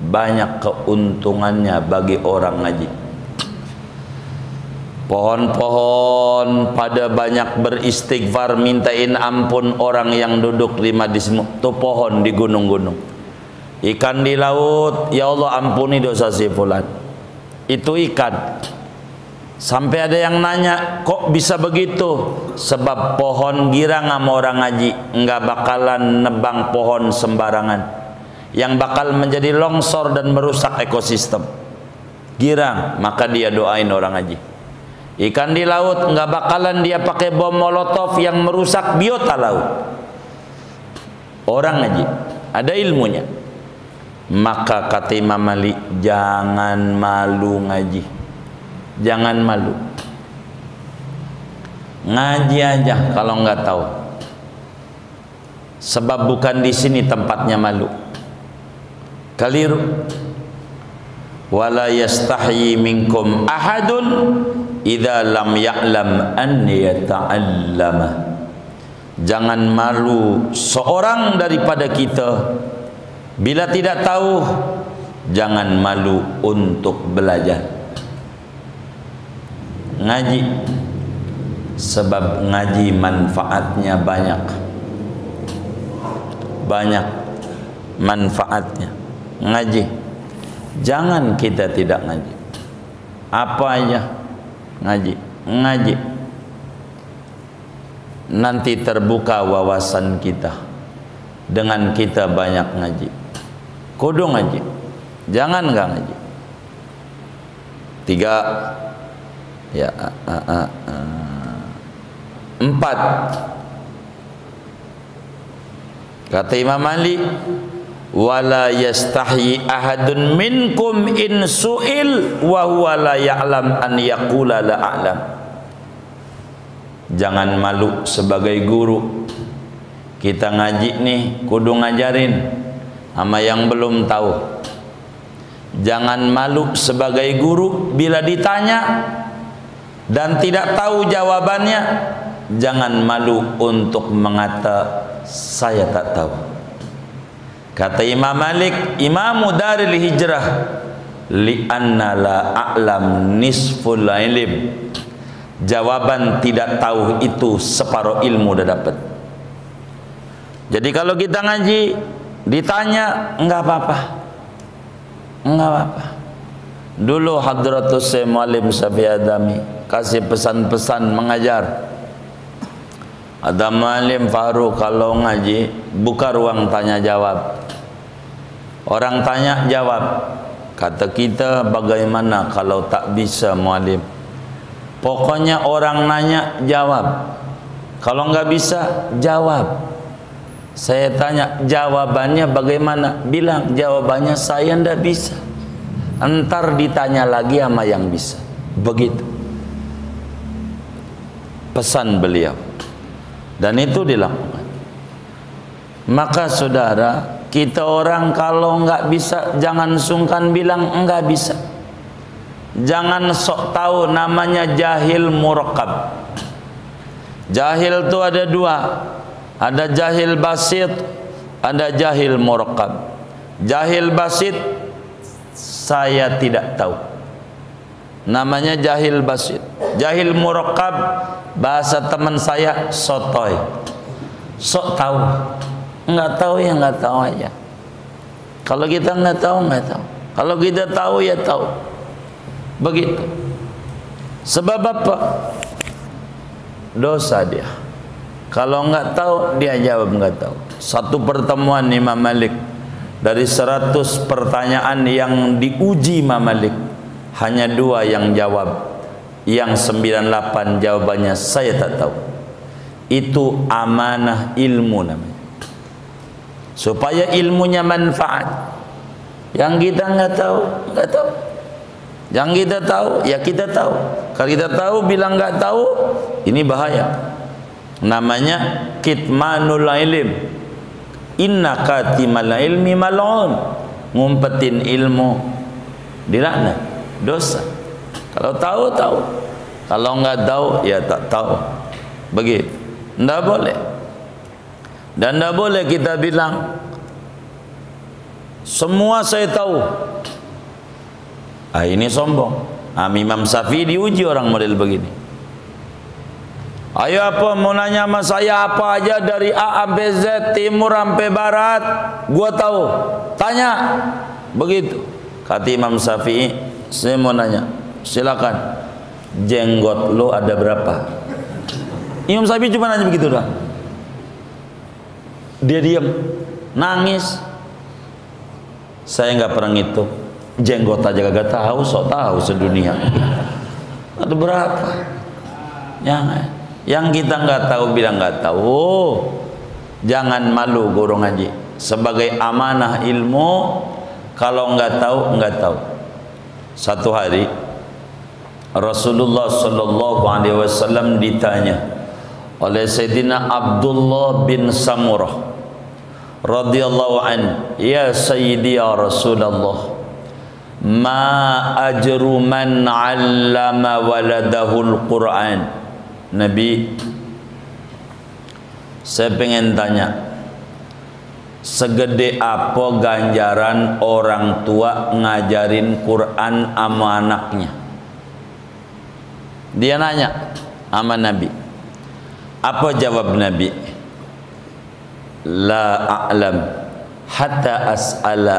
Banyak keuntungannya bagi orang ngaji. Pohon-pohon pada banyak beristighfar, mintain ampun orang yang duduk di majlis. Itu pohon di gunung-gunung. Ikan di laut, ya Allah ampuni dosa si fulan. Itu ikan. Sampai ada yang nanya, kok bisa begitu? Sebab pohon girang sama orang ngaji, enggak bakalan nebang pohon sembarangan, yang bakal menjadi longsor dan merusak ekosistem. Girang, maka dia doain orang ngaji. Ikan di laut, enggak bakalan dia pakai bom molotov yang merusak biota laut. Orang ngaji, ada ilmunya. Maka kata Imam Malik, jangan malu ngaji. Jangan malu. Ngaji aja kalau nggak tahu. Sebab bukan di sini tempatnya malu. Keliru. Wala yastahyi minkum ahadun idza lam ya'lam an yata'allama. Jangan malu seorang daripada kita bila tidak tahu. Jangan malu untuk belajar. Ngaji, sebab ngaji manfaatnya banyak manfaatnya. Ngaji, jangan kita tidak ngaji. Apa aja ngaji, nanti terbuka wawasan kita dengan kita banyak ngaji. Kudu ngaji, jangan nggak ngaji. 3 ya 4. Kata Imam Malik, wala yastahyi ahadun minkum in su'il wa huwa la ya'lam an yaqula la a'lam. Jangan malu sebagai guru. Kita ngaji nih, kudu ngajarin sama yang belum tahu. Jangan malu sebagai guru bila ditanya dan tidak tahu jawabannya. Jangan malu untuk mengata saya tak tahu. Kata Imam Malik, Imamu Daril Hijrah, li'anna la a'lam nisful ilm. Jawaban tidak tahu itu separuh ilmu dah dapat. Jadi kalau kita ngaji ditanya, enggak apa-apa. Dulu Hadratus Syekh Muallim Syafi'i Adami kasih pesan-pesan mengajar. Ada Muallim Faruk kalau ngaji buka ruang tanya jawab. Orang tanya jawab. Kata kita, bagaimana kalau tak bisa Muallim? Pokoknya orang nanya jawab. Kalau nggak bisa jawab. Saya tanya jawabannya bagaimana? Bilang jawabannya saya ndak bisa. Entar ditanya lagi sama yang bisa. Begitu pesan beliau, dan itu dilakukan. Maka saudara, kita orang kalau nggak bisa jangan sungkan bilang enggak bisa. Jangan sok tahu, namanya jahil murakkab. Jahil itu ada 2. Ada jahil basit, ada jahil murakkab. Jahil basit saya tidak tahu, namanya jahil basit. Jahil murakkab bahasa teman saya sotoy, sok tahu. Enggak tahu ya enggak tahu aja. Kalau kita enggak tahu, enggak tahu. Kalau kita tahu ya tahu. Begitu. Sebab apa? Dosa dia. Kalau enggak tahu, dia jawab enggak tahu. Satu pertemuan Imam Malik, dari 100 pertanyaan yang diuji Imam Malik, hanya 2 yang jawab. Yang 98 jawabannya saya tak tahu. Itu amanah ilmu namanya. Supaya ilmunya manfaat. Yang kita enggak tahu, enggak tahu. Yang kita tahu, ya kita tahu. Kalau kita tahu bilang enggak tahu, ini bahaya. Namanya kitmanul ilm. Inna katimal ilmi mal'un. Ngumpetin ilmu dilaknat, dosa. Kalau tahu, tahu. Kalau enggak tahu, ya tak tahu. Begitu. Enggak boleh. Dan enggak boleh kita bilang semua saya tahu. Ini sombong. Imam Syafi'i diuji orang model begini. Ayo apa mau nanya sama saya apa aja dari A sampai Z, timur sampai barat, gua tahu. Tanya. Begitu. Kata Imam Syafi'i, saya mau nanya. Silakan. Jenggot lo ada berapa? Imam Syafi'i cuma nanya begitu doang. Dia diam, nangis. Saya nggak pernah ngitung. Jenggot aja kagak tahu, sok tahu sedunia. Ada berapa? Yang kita nggak tahu bilang nggak tahu. Jangan malu guru ngaji. Sebagai amanah ilmu, kalau nggak tahu nggak tahu. Satu hari Rasulullah Sallallahu Alaihi Wasallam ditanya oleh Sayyidina Abdullah bin Samurah radhiyallahu an, ya Sayyidi ya Rasulullah, ma ajru man 'allama waladahul Quran. Nabi, saya pengen tanya, segede apa ganjaran orang tua ngajarin Quran sama anaknya? Dia nanya sama Nabi. Apa jawab Nabi? La a'lam hatta as'ala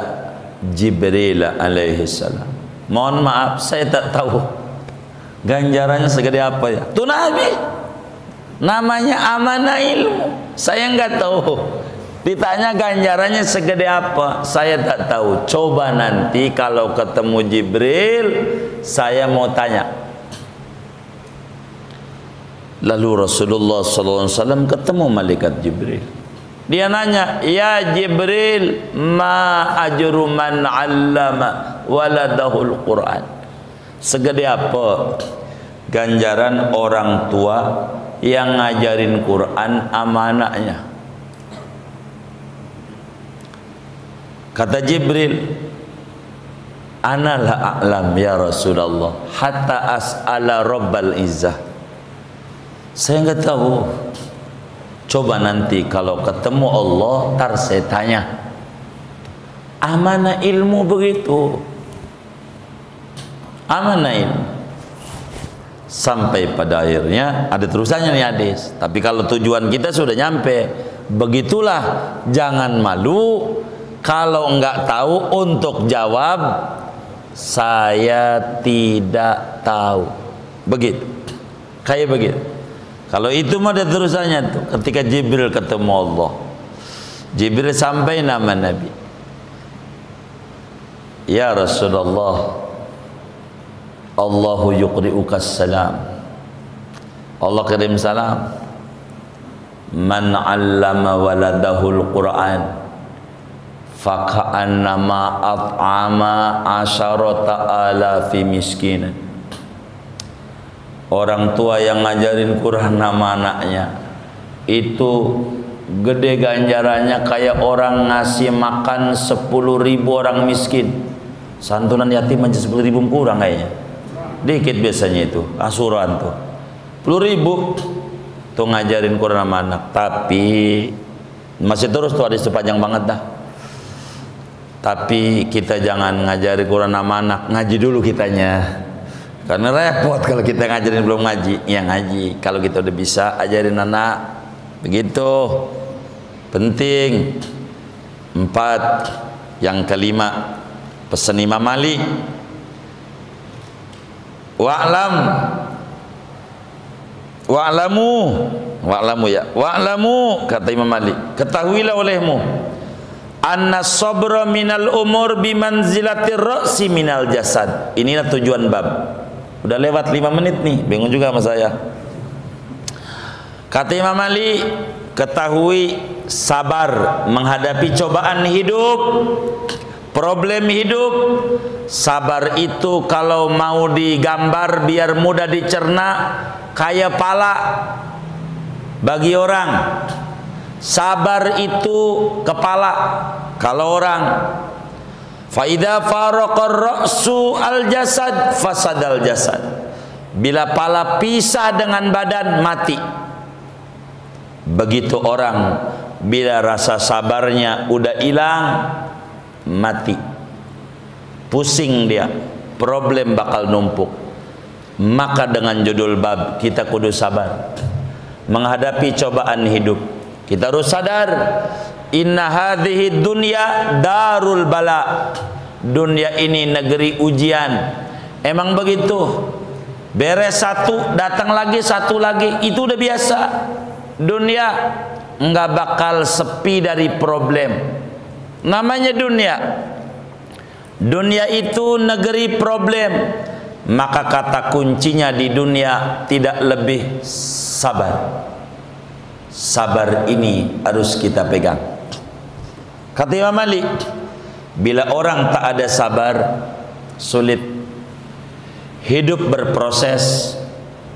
Jibril alaihi salam. Mohon maaf, saya tak tahu ganjarannya segede apa ya. Itu Nabi. Namanya amanah ilmu. Saya enggak tahu. Ditanya ganjarannya segede apa, saya tak tahu. Coba nanti kalau ketemu Jibril, saya mau tanya. Lalu Rasulullah SAW ketemu malaikat Jibril. Dia nanya, ya Jibril, ma ajru man 'allama waladahul Quran. Segede apa ganjaran orang tua yang ngajarin Quran sama anaknya? Kata Jibril, ana la a'lam ya Rasulullah hatta as'ala Rabbal Izzah. Saya enggak tahu. Coba nanti kalau ketemu Allah, tar saya tanya. Amanah ilmu begitu. Amanah ilmu. Sampai pada akhirnya ada terusannya nih hadis. Tapi kalau tujuan kita sudah nyampe, begitulah, jangan malu kalau enggak tahu untuk jawab saya tidak tahu. Begitu. Kayak begitu. Kalau itu mah ada terusannya tuh. Ketika Jibril ketemu Allah, Jibril sampai nama Nabi, ya Rasulullah, Allahu yuqri'uka salam. Allah kirim salam. Man 'allama waladahul Quran faka'annama at'ama asyarata alafi miskinan. Orang tua yang ngajarin Quran nama anaknya itu gede ganjarannya kayak orang ngasih makan 10.000 orang miskin. Santunan yatim aja 10.000 kurang kayaknya. Dikit biasanya itu asuran tuh 10.000 tuh ngajarin Quran sama anak. Tapi Masih terus tuh hadis itu, panjang banget dah. Tapi kita jangan ngajari Quran sama anak, ngaji dulu kitanya. Karena repot kalau kita ngajarin belum ngaji. Ya ngaji, kalau kita udah bisa ajarin anak. Begitu. Penting. 4. Yang kelima, pesan Imam Malik. Wa'lamu ya. Wa'lamu, kata Imam Malik, ketahuilah olehmu, anna sabra minal umur bimanzilatir ra'si minal jasad. Inilah tujuan bab. Udah lewat 5 menit nih, bingung juga sama saya. Kata Imam Malik, ketahui sabar menghadapi cobaan hidup, problem hidup. Sabar itu kalau mau digambar biar mudah dicerna, kayak pala bagi orang. Sabar itu kepala. Kalau orang, faida faraqar ra'su al jasad fasadal jasad. Bila pala pisah dengan badan, mati. Begitu orang, bila rasa sabarnya udah hilang, mati. Pusing dia, problem bakal numpuk. Maka dengan judul bab, kita kudu sabar menghadapi cobaan hidup. Kita harus sadar, inna hadhihi dunya darul bala. Dunia ini negeri ujian. Emang begitu. Beres satu, datang lagi satu lagi, itu udah biasa. Dunia enggak bakal sepi dari problem. Namanya dunia. Dunia itu negeri problem. Maka kata kuncinya di dunia tidak lebih sabar. Sabar ini harus kita pegang. Kata Imam Malik, bila orang tak ada sabar, sulit. Hidup berproses,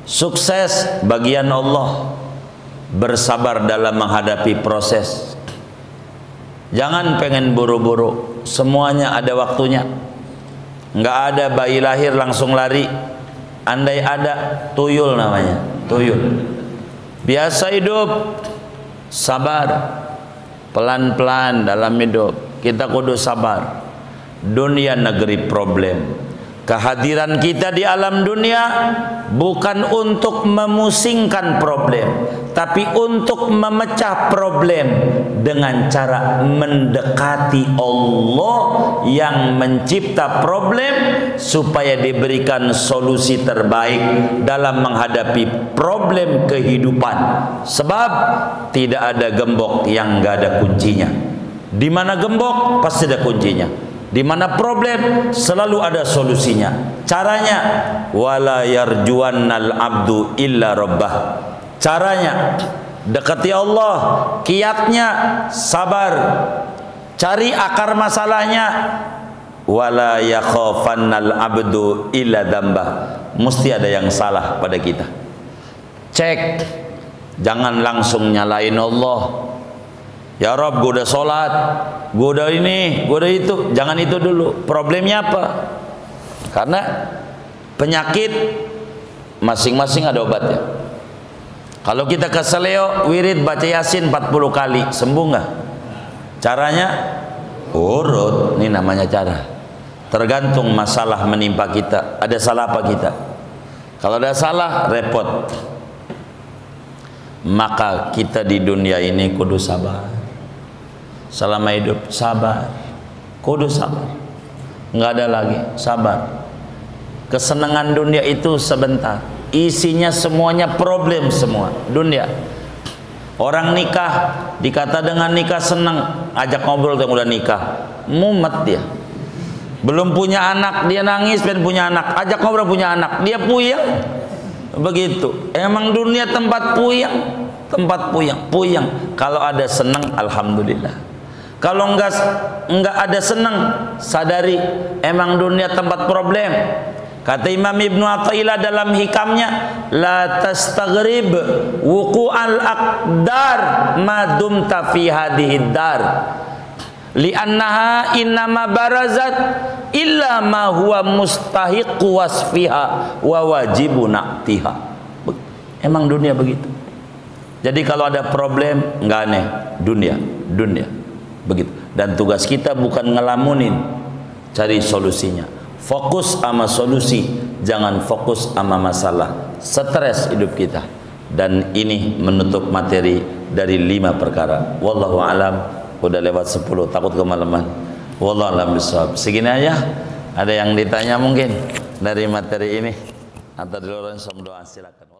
sukses bagian Allah. Bersabar dalam menghadapi proses. Jangan pengen buru-buru, semuanya ada waktunya. Enggak ada bayi lahir langsung lari. Andai ada, tuyul namanya, tuyul. Biasa hidup, sabar, pelan-pelan dalam hidup. Kita kudu sabar. Dunia negeri problem. Kehadiran kita di alam dunia bukan untuk memusingkan problem, tapi untuk memecah problem dengan cara mendekati Allah yang mencipta problem supaya diberikan solusi terbaik dalam menghadapi problem kehidupan. Sebab tidak ada gembok yang gak ada kuncinya. Di mana gembok pasti ada kuncinya. Di mana problem selalu ada solusinya. Caranya, wala yarjuannal abdu illa rabbah. Caranya, dekati Allah. Kiatnya, sabar. Cari akar masalahnya. Wala yakhafannal abdu illa dambah. Mesti ada yang salah pada kita. Cek. Jangan langsung nyalain Allah. Ya Rob, gue udah sholat, gue udah ini, gue udah itu. Jangan itu dulu. Problemnya apa? Karena penyakit masing-masing ada obatnya. Kalau kita keseleo, wirid baca Yasin 40 kali, sembuh nggak? Caranya urut. Ini namanya cara. Tergantung masalah menimpa kita. Ada salah apa kita? Kalau ada salah, repot. Maka kita di dunia ini kudu sabar. Selama hidup sabar, kudu sabar. Nggak ada lagi, sabar. Kesenangan dunia itu sebentar. Isinya semuanya problem semua. Dunia. Orang nikah, dikata dengan nikah senang, ajak ngobrol yang udah nikah, mumet dia. Belum punya anak, dia nangis pengen punya anak. Ajak ngobrol punya anak, dia puyeng. Begitu. Emang dunia tempat puyeng, tempat puyeng. Kalau ada senang, alhamdulillah. Kalau enggak ada senang, sadari emang dunia tempat problem. Kata Imam Ibnu Athaillah dalam hikamnya, la tastaghrib wuqu'al aqdar ma dumta fi hadhihi dar li'annaha innama barazat illa ma huwa mustahiqu wasfiha wa wajibu na'tiha. Emang dunia begitu. Jadi kalau ada problem enggak aneh. dunia, begitu. Dan tugas kita bukan ngelamunin, cari solusinya. Fokus sama solusi, jangan fokus sama masalah. Stres hidup kita. Dan ini menutup materi dari 5 perkara. Wallahu alam. Udah lewat 10, takut kemalaman. Wallahu alam bisawab. Segini aja. Ada yang ditanya mungkin dari materi ini? Atau di luar doa, silakan.